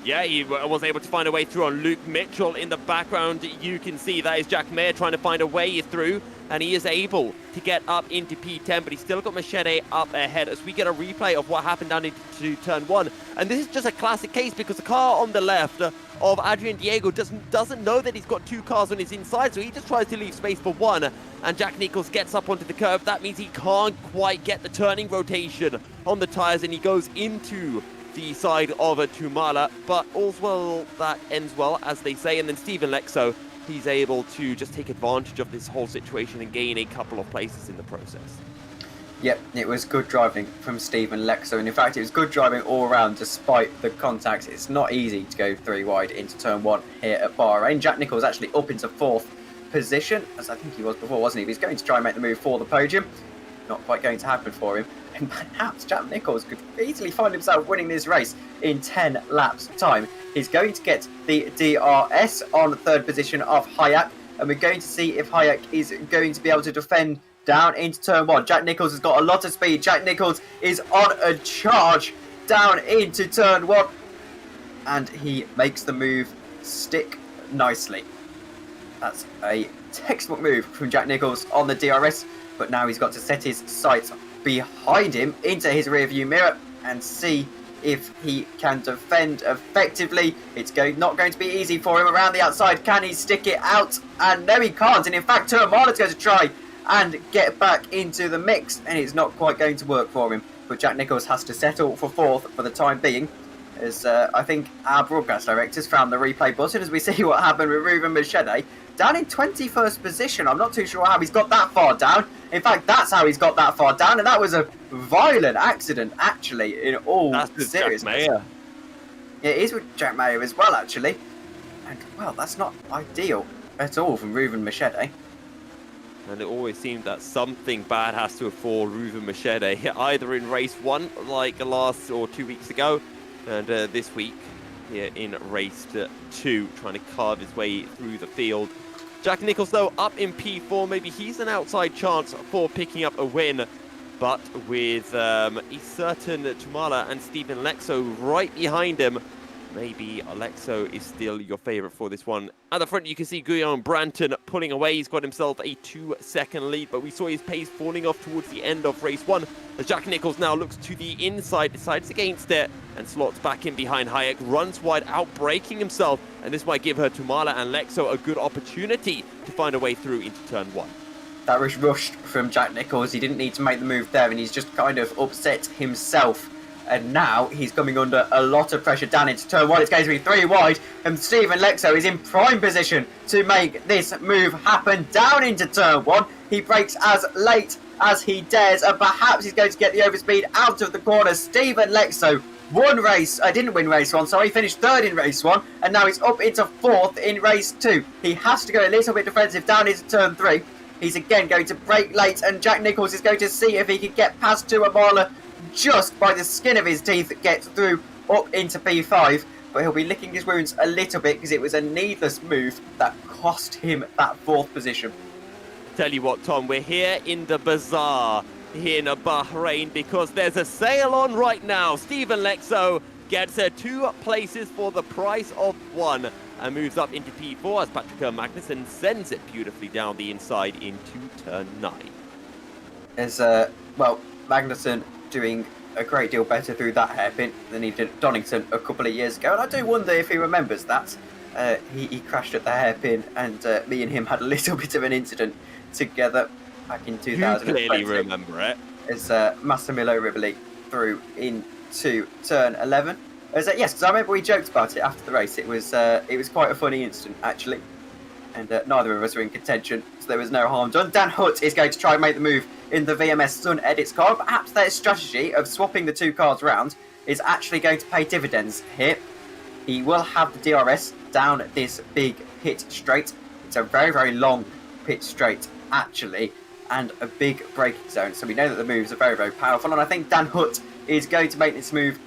Yeah, he was able to find a way through on Luke Mitchell in the background. You can see that is Jack Mayer trying to find a way through, and he is able to get up into P10, but he's still got Machete up ahead as we get a replay of what happened down into turn 1. And this is just a classic case because the car on the left of Adrian Diego doesn't know that he's got 2 cars on his inside, so he just tries to leave space for 1, and Jack Nicholls gets up onto the curb. That means he can't quite get the turning rotation on the tyres, and he goes into the side of Tumala, but all's well that ends well, as they say. And then Stephen Lexo, he's able to just take advantage of this whole situation and gain a couple of places in the process.
Yep, it was good driving from Stephen Lexo, and in fact it was good driving all around despite the contacts. It's not easy to go 3 wide into turn 1 here at Bahrain. Jack Nicholls actually up into 4th position, as I think he was before, wasn't he? But he's going to try and make the move for the podium. Not quite going to happen for him. And perhaps Jack Nicholls could easily find himself winning this race in 10 laps time. He's going to get the DRS on the 3rd position of Hayek, and we're going to see if Hayek is going to be able to defend down into turn 1. Jack Nicholls has got a lot of speed. Jack Nicholls is on a charge down into turn 1, and he makes the move stick nicely. That's a textbook move from Jack Nicholls on the DRS, but now he's got to set his sights behind him into his rear view mirror and see if he can defend effectively. It's not going to be easy for him around the outside. Can he stick it out? And no, he can't. And in fact, Tuamala's going to try and get back into the mix, and it's not quite going to work for him. But Jack Nicholls has to settle for 4th for the time being, as I think our broadcast directors found the replay button as we see what happened with Ruben Machete. Down in 21st position. I'm not too sure how he's got that far down. In fact, that's how he's got that far down, and that was a violent accident, actually, in all seriousness. It is with Jack Mayer as well, actually. And, well, that's not ideal at all from Ruben Machete.
And it always seemed that something bad has to befall Ruben Machete, either in race 1, like last or 2 weeks ago, and this week here in race 2, trying to carve his way through the field. Jack Nicholls, though, up in P4. Maybe he's an outside chance for picking up a win. But with a certain Tumala and Stephen Lexo right behind him, maybe Lexo is still your favourite for this one. At the front, you can see Guillaume Branton pulling away. He's got himself a 2-second lead, but we saw his pace falling off towards the end of race 1. As Jack Nicholls now looks to the inside, decides against it, and slots back in behind Hayek, runs wide, out-braking himself, and this might give her Tumala and Lexo a good opportunity to find a way through into turn 1.
That was rushed from Jack Nicholls. He didn't need to make the move there, and he's just kind of upset himself And now he's coming under a lot of pressure down into turn 1. It's going to be 3 wide, and Stephen Lexo is in prime position to make this move happen down into turn 1. He brakes as late as he dares, and perhaps he's going to get the overspeed out of the corner. Stephen Lexo didn't win race 1, sorry, he finished 3rd in race 1, and now he's up into 4th in race 2. He has to go a little bit defensive down into turn 3. He's again going to brake late, and Jack Nicholls is going to see if he can get past Tuamala just by the skin of his teeth, get through up into P5, but he'll be licking his wounds a little bit because it was a needless move that cost him that 4th position.
Tell you what, Tom, we're here in the bazaar here in Bahrain because there's a sale on right now. Stephen Lexo gets 2 places for the price of 1 and moves up into P4 as Patrick Magnussen sends it beautifully down the inside into turn 9.
There's, Magnussen doing a great deal better through that hairpin than he did at Donington a couple of years ago, and I do wonder if he remembers that. He crashed at the hairpin, and me and him had a little bit of an incident together back in 2020.
You clearly remember it.
As Massimiliano Rivoli through into turn 11. Yes, because I remember we joked about it after the race. It was quite a funny incident, actually. And neither of us were in contention, so there was no harm done. Dan Hutt is going to try and make the move in the VMS Sun Edits car. Perhaps their strategy of swapping the 2 cars around is actually going to pay dividends here. He will have the DRS down this big pit straight. It's a very, very long pit straight, actually, and a big braking zone. So we know that the moves are very, very powerful, and I think Dan Hutt is going to make this move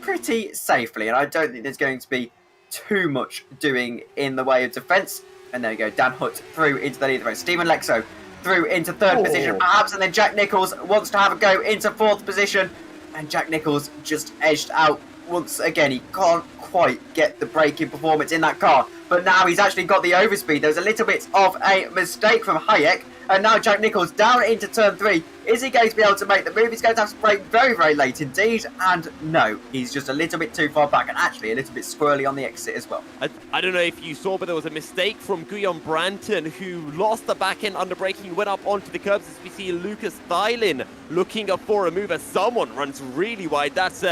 pretty safely, and I don't think there's going to be too much doing in the way of defence. And there you go, Dan Hutt through into the lead of the race. Stephen Lexo through into 3rd position, perhaps, and then Jack Nicholls wants to have a go into 4th position, and Jack Nicholls just edged out once again. He can't quite get the braking performance in that car, but now he's actually got the overspeed. There was a little bit of a mistake from Hayek, and now Jack Nicholls down into turn 3. Is he going to be able to make the move? He's going to have to brake very, very late indeed, and no, he's just a little bit too far back, and actually a little bit squirrely on the exit as well.
I don't know if you saw, but there was a mistake from Guillaume Branton, who lost the back end under braking, went up onto the curbs, as we see Lucas Thylin looking for a move as someone runs really wide. That's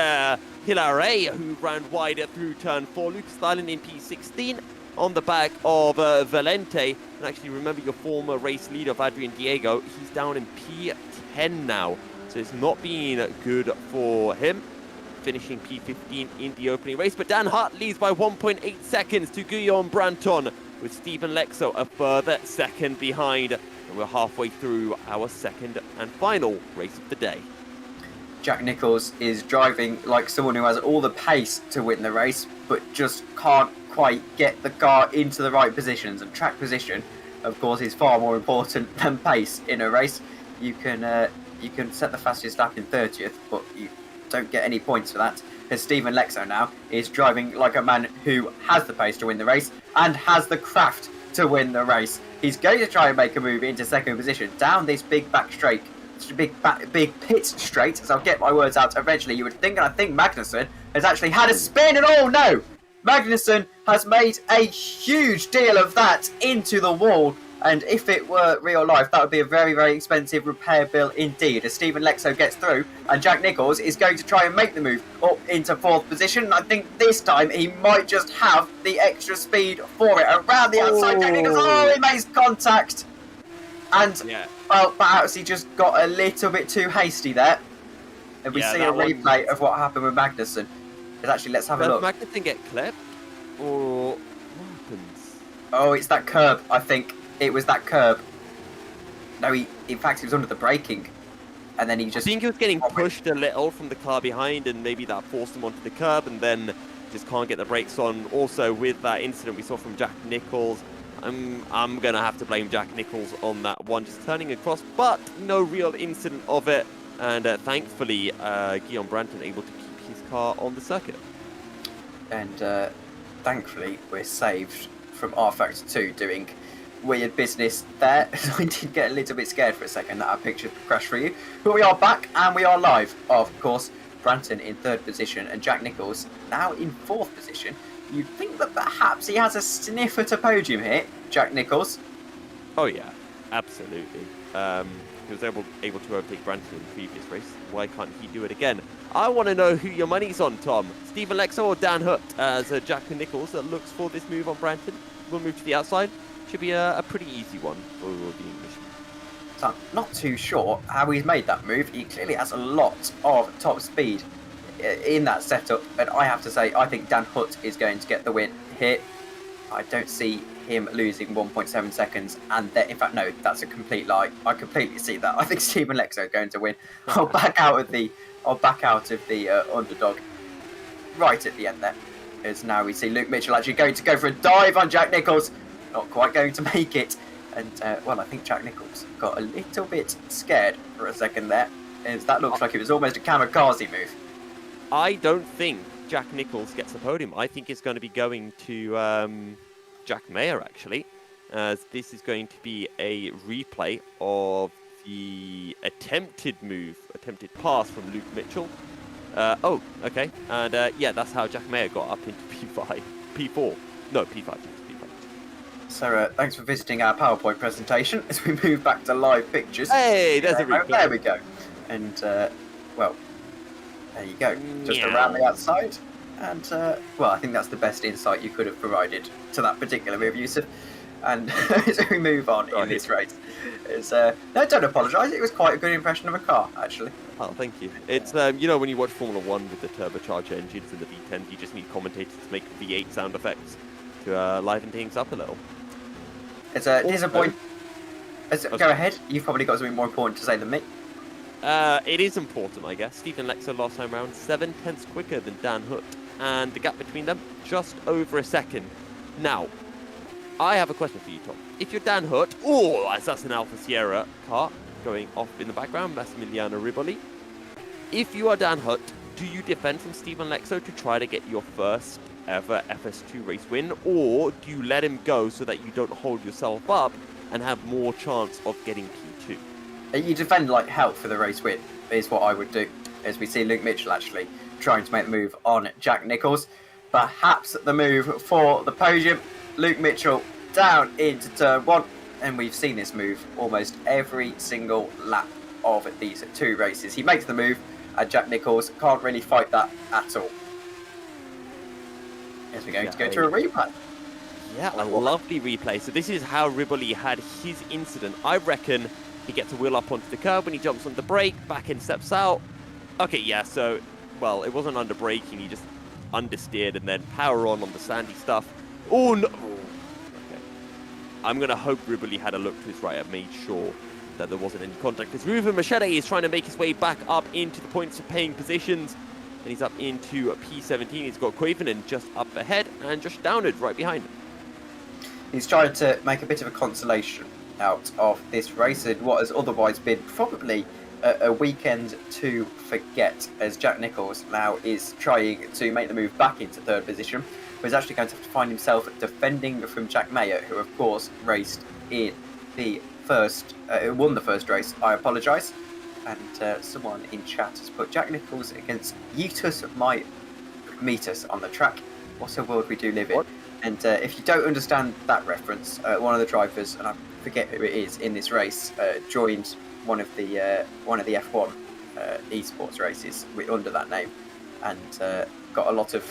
Hilaire, who ran wider through turn 4. Lucas Thylin in P16 on the back of Valente. And actually, remember your former race leader of Adrian Diego, he's down in P10 now. So it's not been good for him, finishing P15 in the opening race. But Dan Hutt leads by 1.8 seconds to Guillaume Branton, with Stephen Lexo a further second behind. And we're halfway through our second and final race of the day.
Jack Nicholls is driving like someone who has all the pace to win the race, but just can't quite get the car into the right positions. And track position, of course, is far more important than pace in a race. You can set the fastest lap in 30th, but you don't get any points for that. As Stephen Lexo now is driving like a man who has the pace to win the race and has the craft to win the race. He's going to try and make a move into 2nd position down this big back straight. Big pit straight, as I'll get my words out eventually, you would think, and I think Magnussen has actually had a spin, and oh no! Magnussen has made a huge deal of that into the wall, and if it were real life, that would be a very, very expensive repair bill indeed, as Stephen Lexo gets through, and Jack Nicholls is going to try and make the move up into 4th position. I think this time he might just have the extra speed for it. Around the outside, Jack Nicholls, he makes contact! And, well, perhaps he just got a little bit too hasty there. And we see a replay of what happened with Magnussen. Actually, let's have a look.
Does Magnussen get clipped? Or what happens?
Oh, it's that curb, I think. It was that curb. No, in fact, he was under the braking. And then he just...
I think he was getting pushed a little from the car behind, and maybe that forced him onto the curb, and then just can't get the brakes on. Also, with that incident we saw from Jack Nicholls, I'm going to have to blame Jack Nicholls on that one, just turning across, but no real incident of it. And thankfully, Guillaume Branton able to keep his car on the circuit.
And thankfully, we're saved from R-Factor 2 doing weird business there. I did get a little bit scared for a second that our picture crashed for you. But we are back and we are live. Of course, Branton in 3rd position and Jack Nicholls now in 4th position. You'd think that perhaps he has a sniff at a podium here, Jack Nicholls.
Oh yeah, absolutely. He was able to overtake Branton in the previous race. Why can't he do it again? I want to know who your money's on, Tom. Stephen Lexo or Dan Hutt, as Jack Nichols looks for this move on Branton. We'll move to the outside. Should be a pretty easy one for the Englishman.
So I'm not too sure how he's made that move. He clearly has a lot of top speed in that setup, and I have to say, I think Dan Hutt is going to get the win here. I don't see him losing 1.7 seconds, and in fact, no, that's a complete lie. I completely see that. I think Stephen Lexo is going to win. I'll back out of the underdog right at the end there. As now we see Luke Mitchell actually going to go for a dive on Jack Nichols, not quite going to make it. And well, I think Jack Nichols got a little bit scared for a second there, as that looks like it was almost a kamikaze move.
I don't think Jack Nichols gets the podium. I think it's going to be going to Jack Mayer, actually, as this is going to be a replay of the attempted pass from Luke Mitchell. Oh, okay. And yeah, that's how Jack Mayer got up into P4. No, P5.
So thanks for visiting our PowerPoint presentation as we move back to live pictures.
Hey, there's a replay.
There we go. And, well, there you go. Just around the outside. And, well, I think that's the best insight you could have provided to that particular move, Yousuf. And as we move on in this race, no, don't apologise. It was quite a good impression of a car, actually.
Oh, thank you. It's, you know, when you watch Formula 1 with the turbocharged engines and the V10s, you just need commentators to make V8 sound effects to liven things up a little.
It's a disappointing. Go ahead. You've probably got something more important to say than me.
It is important, I guess. Stephen Lexo last time round 0.7 quicker than Dan Hutt, and the gap between them just over a second. Now, I have a question for you, Tom. If you're Dan Hutt, that's an Alpha Sierra car going off in the background, Massimiliano Riboli. If you are Dan Hutt, do you defend from Stephen Lexo to try to get your first ever FS2 race win, or do you let him go so that you don't hold yourself up and have more chance of getting P2?
You defend like hell for the race win, is what I would do, as we see Luke Mitchell actually trying to make the move on Jack Nichols. Perhaps the move for the podium. Luke Mitchell down into turn 1, and we've seen this move almost every single lap of these two races. He makes the move, and Jack Nichols can't really fight that at all. As we're going to go to a replay.
Yeah, a lovely replay. So this is how Riboli had his incident. I reckon he gets a wheel up onto the curb when he jumps on the brake, back end steps out. Okay, yeah, so, well, it wasn't under braking, he just understeered and then power on the sandy stuff. Oh, no. Okay. I'm going to hope Riboli had a look to his right and made sure that there wasn't any contact. Because Ruben Machete is trying to make his way back up into the points of paying positions. And he's up into P17. He's got Quavenin just up ahead and Josh Downard right behind him.
He's trying to make a bit of a consolation out of this race in what has otherwise been probably a weekend to forget, as Jack Nichols now is trying to make the move back into third position, but he's actually going to have to find himself defending from Jack Mayer, who of course raced in the first, won the first race. I apologise. And someone in chat has put Jack Nichols against Eutus might meet us on the track. What a world we do live in. What? And if you don't understand that reference, one of the drivers, and I forget who it is in this race, joined one of the F1 esports races under that name, and got a lot of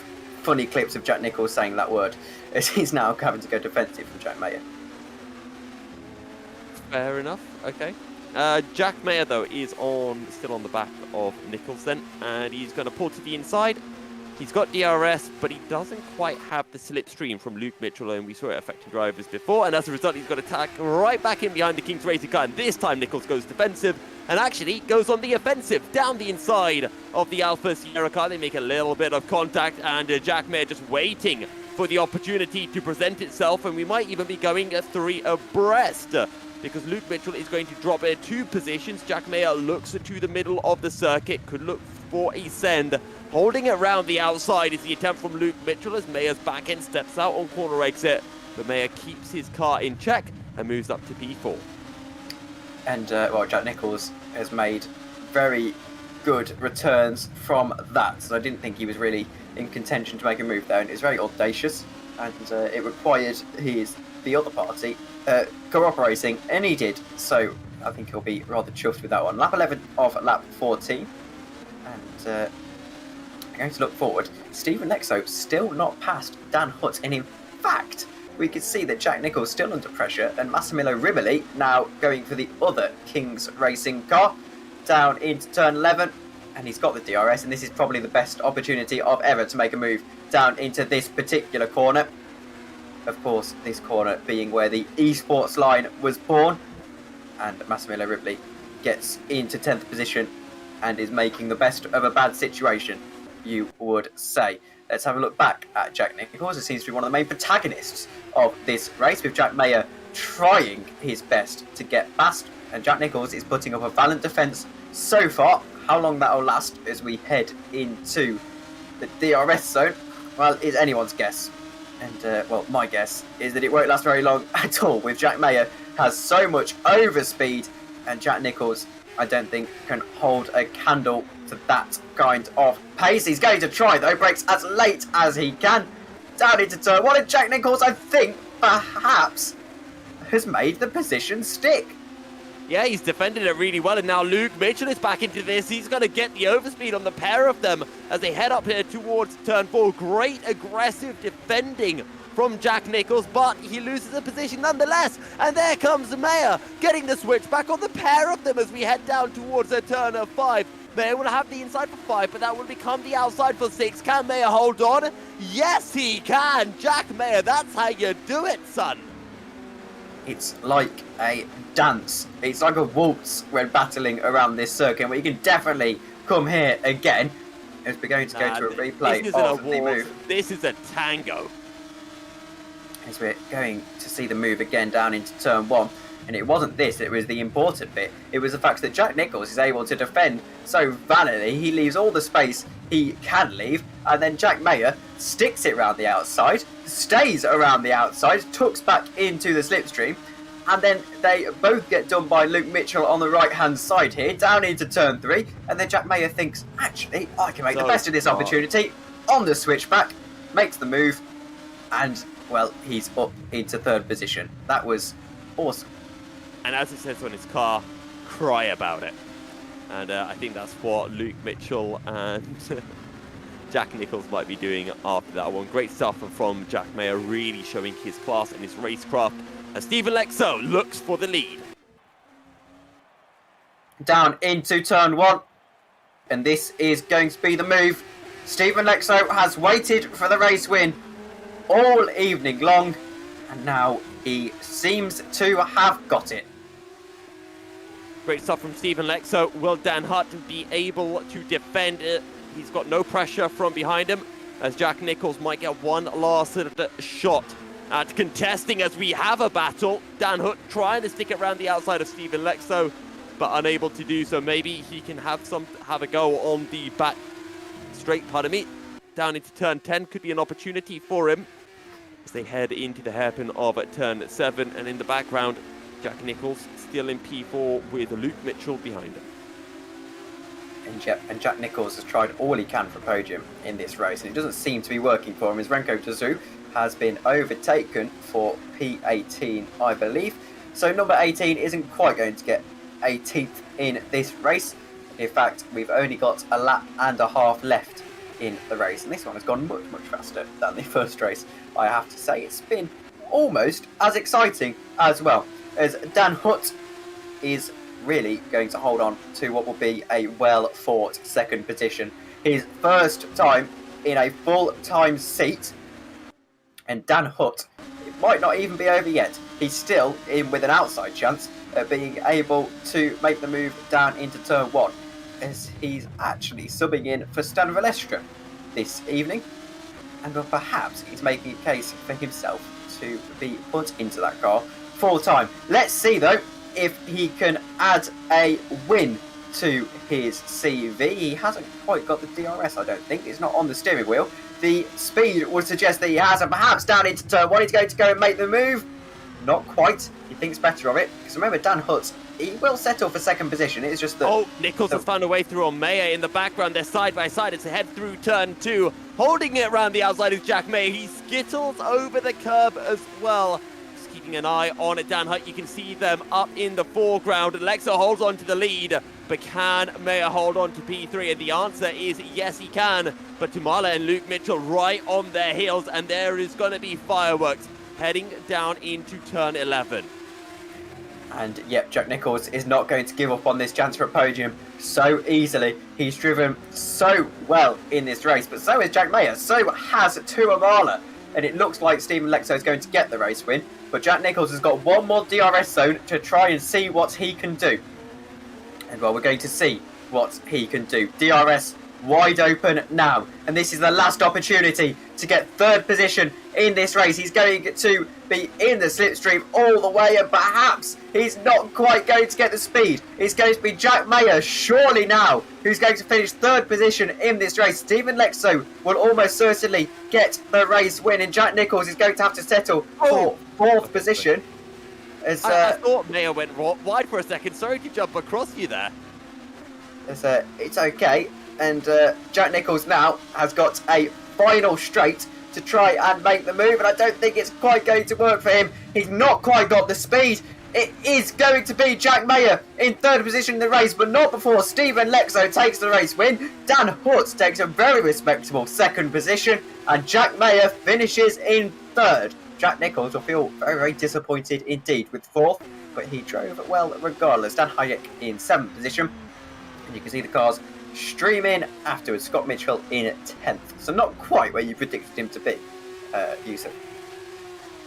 funny clips of Jack Nichols saying that word, as he's now having to go defensive from Jack Mayer.
Fair enough. Okay. Jack Mayer, though, is still on the back of Nichols then, and he's going to pull to the inside. He's got DRS, but he doesn't quite have the slipstream from Luke Mitchell, and we saw it affecting drivers before, and as a result, he's got to tack right back in behind the King's Racing car, and this time Nichols goes defensive, and actually goes on the offensive, down the inside of the Alpha Sierra car. They make a little bit of contact, and Jack Mayer just waiting for the opportunity to present itself, and we might even be going 3 abreast. Because Luke Mitchell is going to drop 2 positions. Jack Mayer looks to the middle of the circuit, could look for a send. Holding it around the outside is the attempt from Luke Mitchell as Mayer's back end steps out on corner exit. But Mayer keeps his car in check and moves up to P4. And,
well, Jack Nichols has made very good returns from that. So I didn't think he was really in contention to make a move there. And it was very audacious. And it required the other party cooperating, and he did. So I think he'll be rather chuffed with that one. Lap 11 of lap 14. And I'm going to look forward. Stephen Lexo still not past Dan Hutt. And in fact, we can see that Jack Nicholls still under pressure. And Massimiliano Riboli now going for the other Kings Racing car. Down into turn 11. And he's got the DRS. And this is probably the best opportunity of ever to make a move down into this particular corner. Of course, this corner being where the esports line was born. And Massimiliano Riboli gets into 10th position and is making the best of a bad situation, you would say. Let's have a look back at Jack Nicholls. It seems to be one of the main protagonists of this race, with Jack Mayer trying his best to get past. And Jack Nicholls is putting up a valiant defence so far. How long that will last as we head into the DRS zone, well, is anyone's guess. And, well, my guess is that it won't last very long at all, with Jack Mayer has so much overspeed, and Jack Nicholls, I don't think, can hold a candle to that kind of pace. He's going to try, though, brakes as late as he can. Down into turn one, and Jack Nicholls, I think, perhaps, has made the position stick.
Yeah, he's defended it really well, and now Luke Mitchell is back into this. He's going to get the overspeed on the pair of them as they head up here towards turn 4. Great aggressive defending from Jack Nicholls, but he loses the position nonetheless. And there comes Mayer getting the switch back on the pair of them as we head down towards turn 5. Mayer will have the inside for 5, but that will become the outside for 6. Can Mayer hold on? Yes, he can. Jack Mayer, that's how you do it, son.
It's like a dance. It's like a waltz when battling around this circuit. But you can definitely come here again as we're going to go to a replay of the move.
This is a tango.
As we're going to see the move again down into turn 1. And it wasn't this, it was the important bit. It was the fact that Jack Nicholls is able to defend so valiantly. He leaves all the space he can leave. And then Jack Mayer sticks it around the outside, stays around the outside, tucks back into the slipstream. And then they both get done by Luke Mitchell on the right-hand side here, down into turn 3. And then Jack Mayer thinks, actually, I can make the best of this opportunity. On the switchback, makes the move. And, well, he's up into 3rd position. That was awesome.
And as it says on his car, cry about it. And I think that's what Luke Mitchell and Jack Nicholls might be doing after that one. Great stuff from Jack Mayer, really showing his class and his racecraft. And Stephen Lexo looks for the lead.
Down into turn 1. And this is going to be the move. Stephen Lexo has waited for the race win all evening long. And now he seems to have got it.
Great stuff from Stephen Lexo. Will Dan Hutt be able to defend it? He's got no pressure from behind him, as Jack Nicholls might get one last shot at contesting as we have a battle. Dan Hutt trying to stick it around the outside of Stephen Lexo, but unable to do so. Maybe he can have a go on the back straight, pardon me. Down into turn 10 could be an opportunity for him as they head into the hairpin of turn 7, and in the background, Jack Nicholls still in P4 with Luke Mitchell behind him.
And Jack Nicholls has tried all he can for podium in this race, and it doesn't seem to be working for him, as Renko Tazu has been overtaken for P18, I believe. So number 18 isn't quite going to get 18th in this race. In fact, we've only got a lap and a half left in the race, and this one has gone much, much faster than the first race, I have to say. It's been almost as exciting as well, as Dan Hutt is really going to hold on to what will be a well-fought second position. His first time in a full-time seat, and Dan Hutt, it might not even be over yet. He's still in with an outside chance of being able to make the move down into turn 1, as he's actually subbing in for Stan Valestra this evening, and perhaps he's making a case for himself to be put into that car full time. Let's see though if he can add a win to his CV. He hasn't quite got the DRS, I don't think. It's not on the steering wheel. The speed would suggest that he has, and perhaps down into turn 1 he's going to go and make the move. Not quite. He thinks better of it, because remember, Dan Hutt, he will settle for second position. It's just that...
Oh, Nicholls has found a way through on Mayer in the background. They're side by side as they head through turn 2. Holding it around the outside is Jack Mayer. He skittles over the curb as well. Just keep keeping an eye on Dan Hutt. You can see them up in the foreground. Lexo holds on to the lead, but can Mayer hold on to P3? And the answer is yes, he can. But Tumala and Luke Mitchell right on their heels, and there is going to be fireworks heading down into turn 11.
And yep, Jack Nicholls is not going to give up on this chance for a podium so easily. He's driven so well in this race, but so is Jack Mayer. So has Tumala. And it looks like Stephen Lexo is going to get the race win. But Jack Nicholls has got one more DRS zone to try and see what he can do. And well, we're going to see what he can do. DRS wide open now. And this is the last opportunity to get third position in this race. He's going to be in the slipstream all the way, and perhaps he's not quite going to get the speed. It's going to be Jack Mayer, surely now, who's going to finish third position in this race. Stephen Lexo will almost certainly get the race win, and Jack Nicholls is going to have to settle for fourth position. As,
I thought Mayer went wide for a second. Sorry to jump across you there.
It's okay. And Jack Nicholls now has got a final straight to try and make the move, and I don't think it's quite going to work for him. He's not quite got the speed. It is going to be Jack Mayer in third position in the race, but not before Stephen Lexo takes the race win. Dan Hutt takes a very respectable second position, and Jack Mayer finishes in third. Jack Nicholls will feel very, very disappointed indeed with fourth, but he drove well regardless. Dan Hayek in seventh position, and you can see the cars streaming afterwards. Scott Mitchell in 10th, so not quite where you predicted him to be, Yousuf.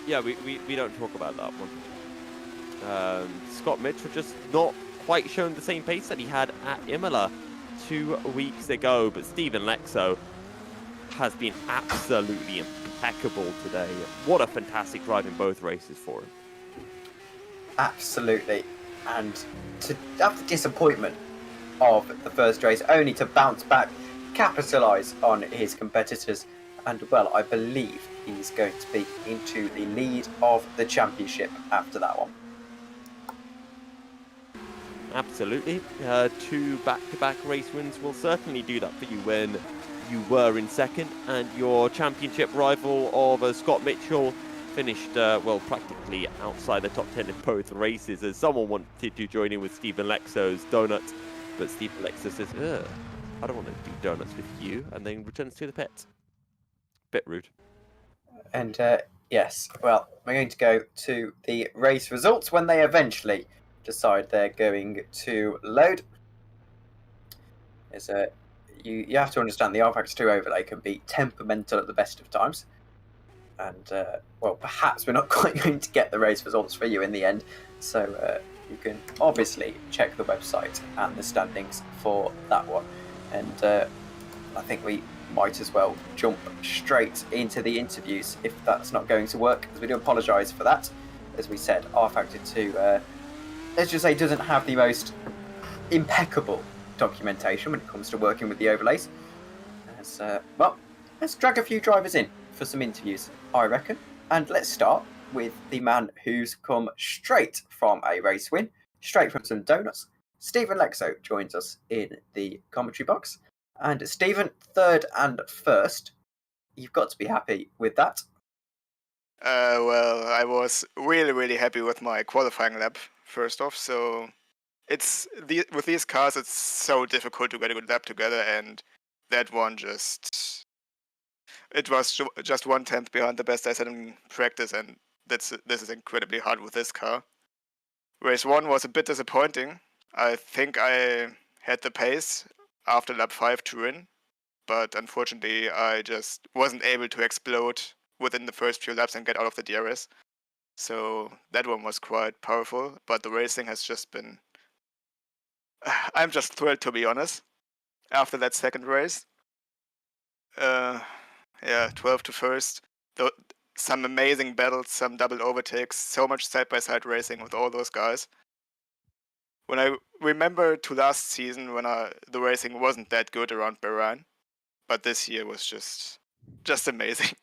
Yeah, we don't talk about that one. Scott Mitchell just not quite showing the same pace that he had at Imola 2 weeks ago, but Stephen Lexo has been absolutely impeccable today. What a fantastic drive in both races for him.
Absolutely, and to have the disappointment of the first race, only to bounce back, capitalise on his competitors, and well, I believe he's going to be into the lead of the championship after that one.
Absolutely. 2 back-to-back race wins will certainly do that for you when you were in second, and your championship rival of Scott Mitchell finished, well, practically outside the top 10 in both races, as someone wanted to join in with Stephen Lexo's donut. But Stephen Lexo says, I don't want to do donuts with you, and then returns to the pit. Bit rude.
And yes, well, we're going to go to the race results when they eventually decide they're going to load. You have to understand the RFX 2 overlay can be temperamental at the best of times. And, well, perhaps we're not quite going to get the race results for you in the end. So, you can obviously check the website and the standings for that one. And I think we might as well jump straight into the interviews if that's not going to work, because we do apologise for that. As we said, R Factor 2, let's just say, doesn't have the most impeccable documentation when it comes to working with the overlays. Well, let's drag a few drivers in for some interviews, I reckon. And let's start with the man who's come straight from a race win, straight from some donuts. Stephen Lexo joins us in the commentary box. And Stephen, third and first, you've got to be happy with that.
Well, I was really happy with my qualifying lap, first off. So with these cars, it's so difficult to get a good lap together, and that one it was just 1/10 behind the best I said in practice, and this is incredibly hard with this car. Race 1 was a bit disappointing. I think I had the pace after lap 5 to win, but unfortunately I just wasn't able to explode within the first few laps and get out of the DRS. So that one was quite powerful, but the racing has just been... I'm just thrilled, to be honest, after that second race. 12 to first. Some amazing battles, some double overtakes, so much side-by-side racing with all those guys. When I remember to last season when the racing wasn't that good around Bahrain, but this year was just amazing.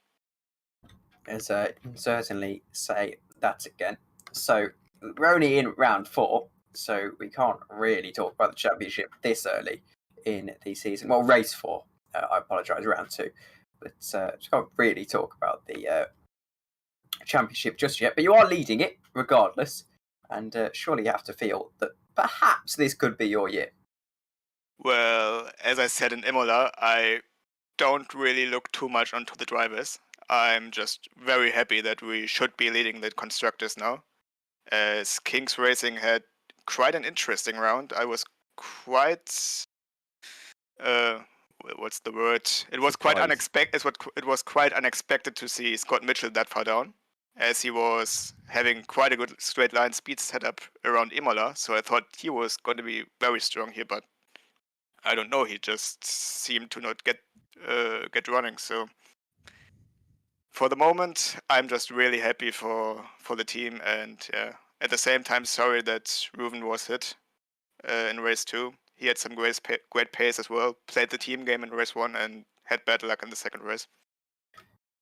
As you can certainly say that again. So we're only in round 4, so we can't really talk about the championship this early in the season. Well, race 4, I apologise, round 2. But we can't really talk about the championship just yet, but you are leading it regardless. And surely you have to feel that perhaps this could be your year.
Well, as I said in Imola, I don't really look too much onto the drivers. I'm just very happy that we should be leading the constructors now, as Kings Racing had quite an interesting round. I was quite what's the word? It was quite
Surprised.
unexpected. It was quite unexpected to see Scott Mitchell that far down, as he was having quite a good straight line speed setup around Imola. So I thought he was going to be very strong here, but I don't know. He just seemed to not get running. So for the moment, I'm just really happy for the team, and at the same time, sorry that Reuven was hit in race 2. He had some great pace as well, played the team game in race 1 and had bad luck in the second race.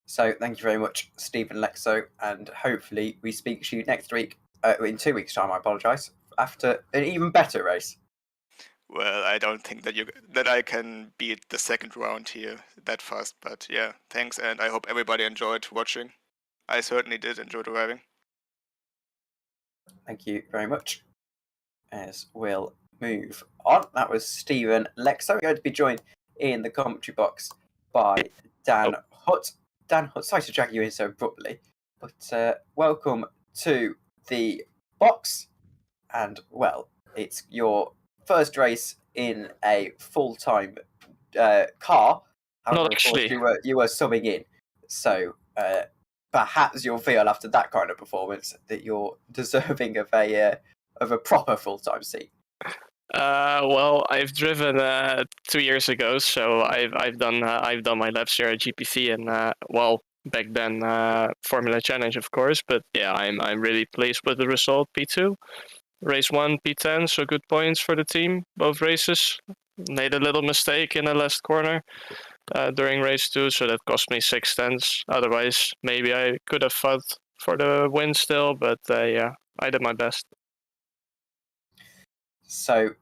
So thank you very much, Stephen Lexo, and hopefully we speak to you next week, in 2 weeks' time, I apologise, after an even better race.
Well, I don't think that I can beat the second round here that fast, but yeah, thanks, and I hope everybody enjoyed watching. I certainly did enjoy driving.
Thank you very much. As we'll move on, that was Stephen Lexo. We're going to be joined in the commentary box by Dan Hutt. Dan Hutt, sorry to drag you in so abruptly, but welcome to the box. And, well, it's your first race in a full-time car. However,
Not actually.
Of course, you were subbing in. So perhaps you'll feel after that kind of performance that you're deserving of a proper full-time seat.
Well, I've driven 2 years ago, so I've done my laps here at GPC, and back then Formula Challenge, of course. But yeah, I'm really pleased with the result. P2, race 1, P10, so good points for the team both races. Made a little mistake in the last corner during race 2, so that cost me 6/10. Otherwise, maybe I could have fought for the win still, but yeah, I did my best.
So,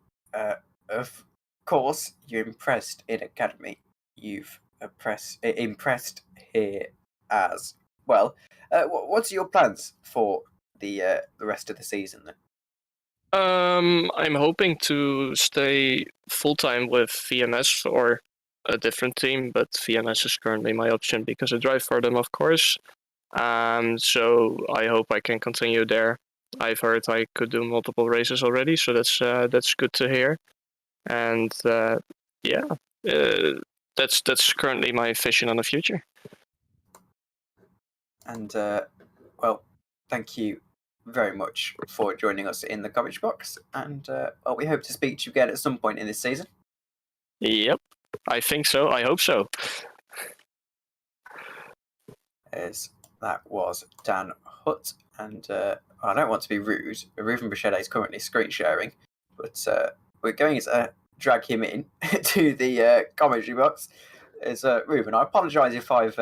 of course, you impressed in Academy. You've impressed here as well. What's your plans for the rest of the season then?
I'm hoping to stay full-time with VMS or a different team, but VMS is currently my option because I drive for them, of course. So I hope I can continue there. I've heard I could do multiple races already, so that's good to hear. And that's currently my vision on the future.
And well, thank you very much for joining us in the coverage box. And well, we hope to speak to you again at some point in this season.
Yep, I think so. I hope so.
As that was Dan Hutt, and I don't want to be rude. Reuven Bichette is currently screen sharing, but we're going to drag him in to the commentary box. As Reuven, I apologise if I've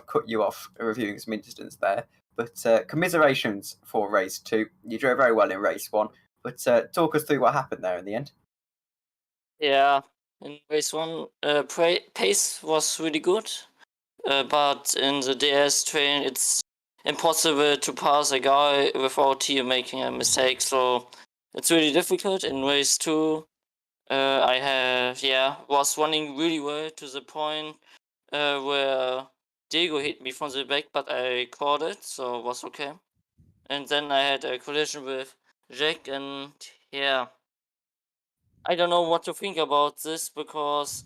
cut you off reviewing some incidents there, but commiserations for race 2. You drove very well in race 1, but talk us through what happened there in the end.
Yeah, in race 1, pace was really good. But in the DS train, it's impossible to pass a guy without he making a mistake. So it's really difficult. In race 2, I was running really well to the point where Diego hit me from the back, but I caught it, so it was okay. And then I had a collision with Jack, and yeah, I don't know what to think about this because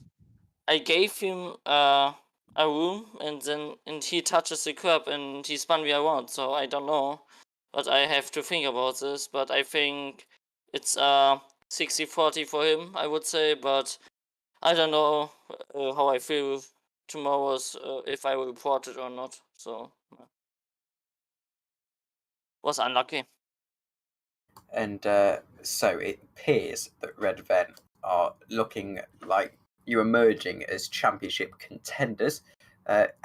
I gave him a room, and he touches the curb and he spun me around. So I don't know, but I have to think about this. But I think it's 60-40 for him, I would say. But I don't know how I feel tomorrow's if I will report it or not. So was unlucky.
And so it appears that Red Ven are looking like you emerging as championship contenders.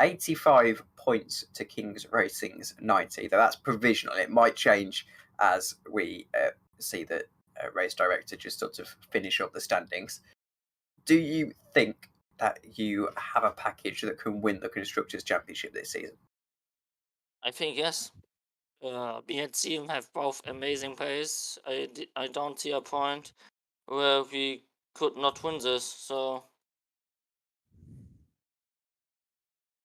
85 points to Kings Racing's 90, though that's provisional. It might change as we see the race director just sort of finish up the standings. Do you think that you have a package that can win the Constructors' Championship this season?
I think yes. Me and Team have both amazing pace. I don't see a point where we could not win this. So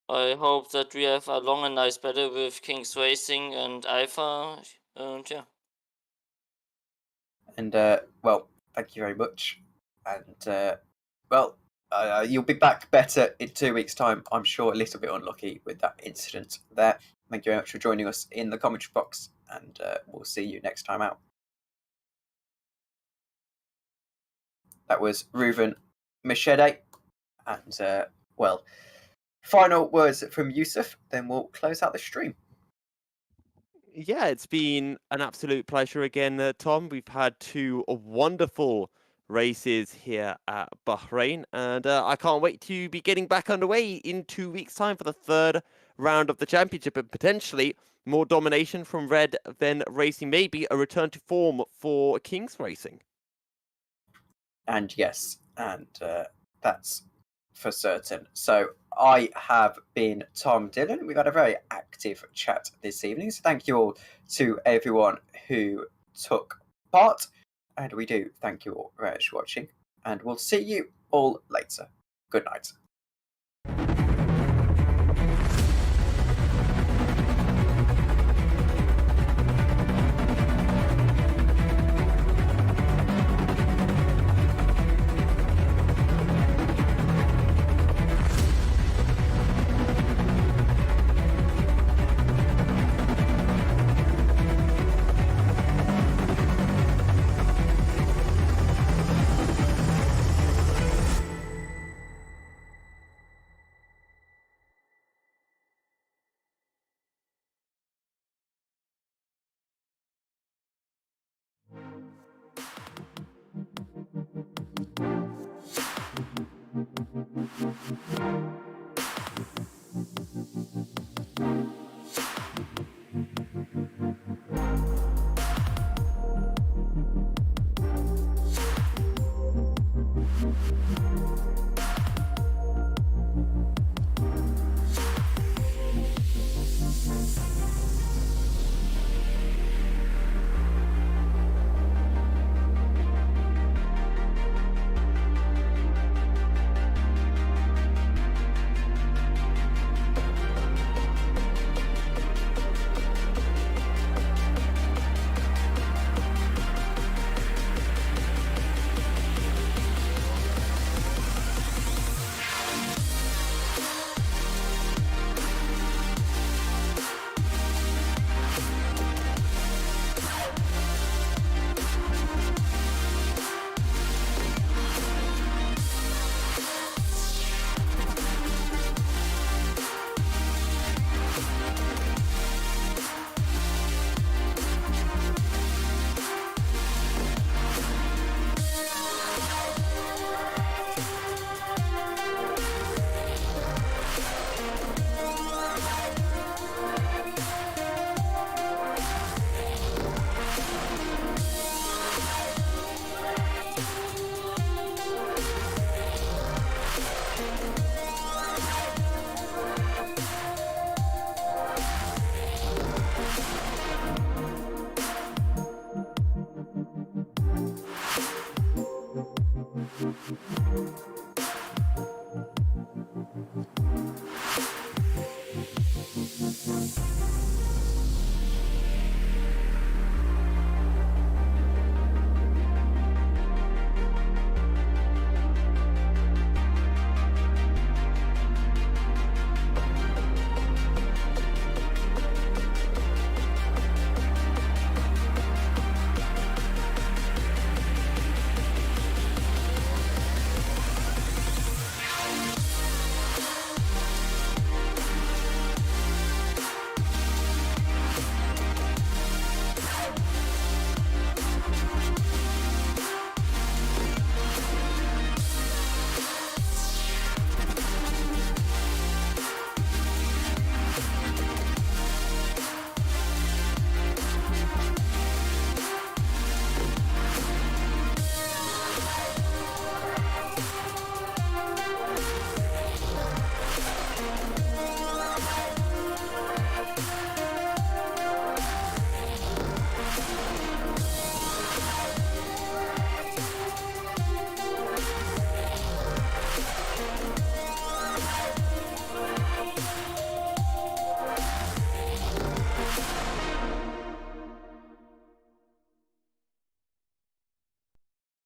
I hope that we have a long and nice battle with Kings Racing and Alpha. And yeah.
And well, thank you very much. And well, you'll be back better in 2 weeks' time. I'm sure a little bit unlucky with that incident there. Thank you very much for joining us in the commentary box, and we'll see you next time out. That was Reuven Machede, and well, final words from Yousuf, then we'll close out the stream.
Yeah, it's been an absolute pleasure again, Tom. We've had 2 wonderful races here at Bahrain, and I can't wait to be getting back underway in 2 weeks' time for the 3rd round of the championship, and potentially more domination from Red than Racing, maybe a return to form for Kings Racing.
And yes, and that's for certain. So I have been Tom Dillon. We've had a very active chat this evening. So thank you all to everyone who took part. And we do thank you all very much for watching. And we'll see you all later. Good night.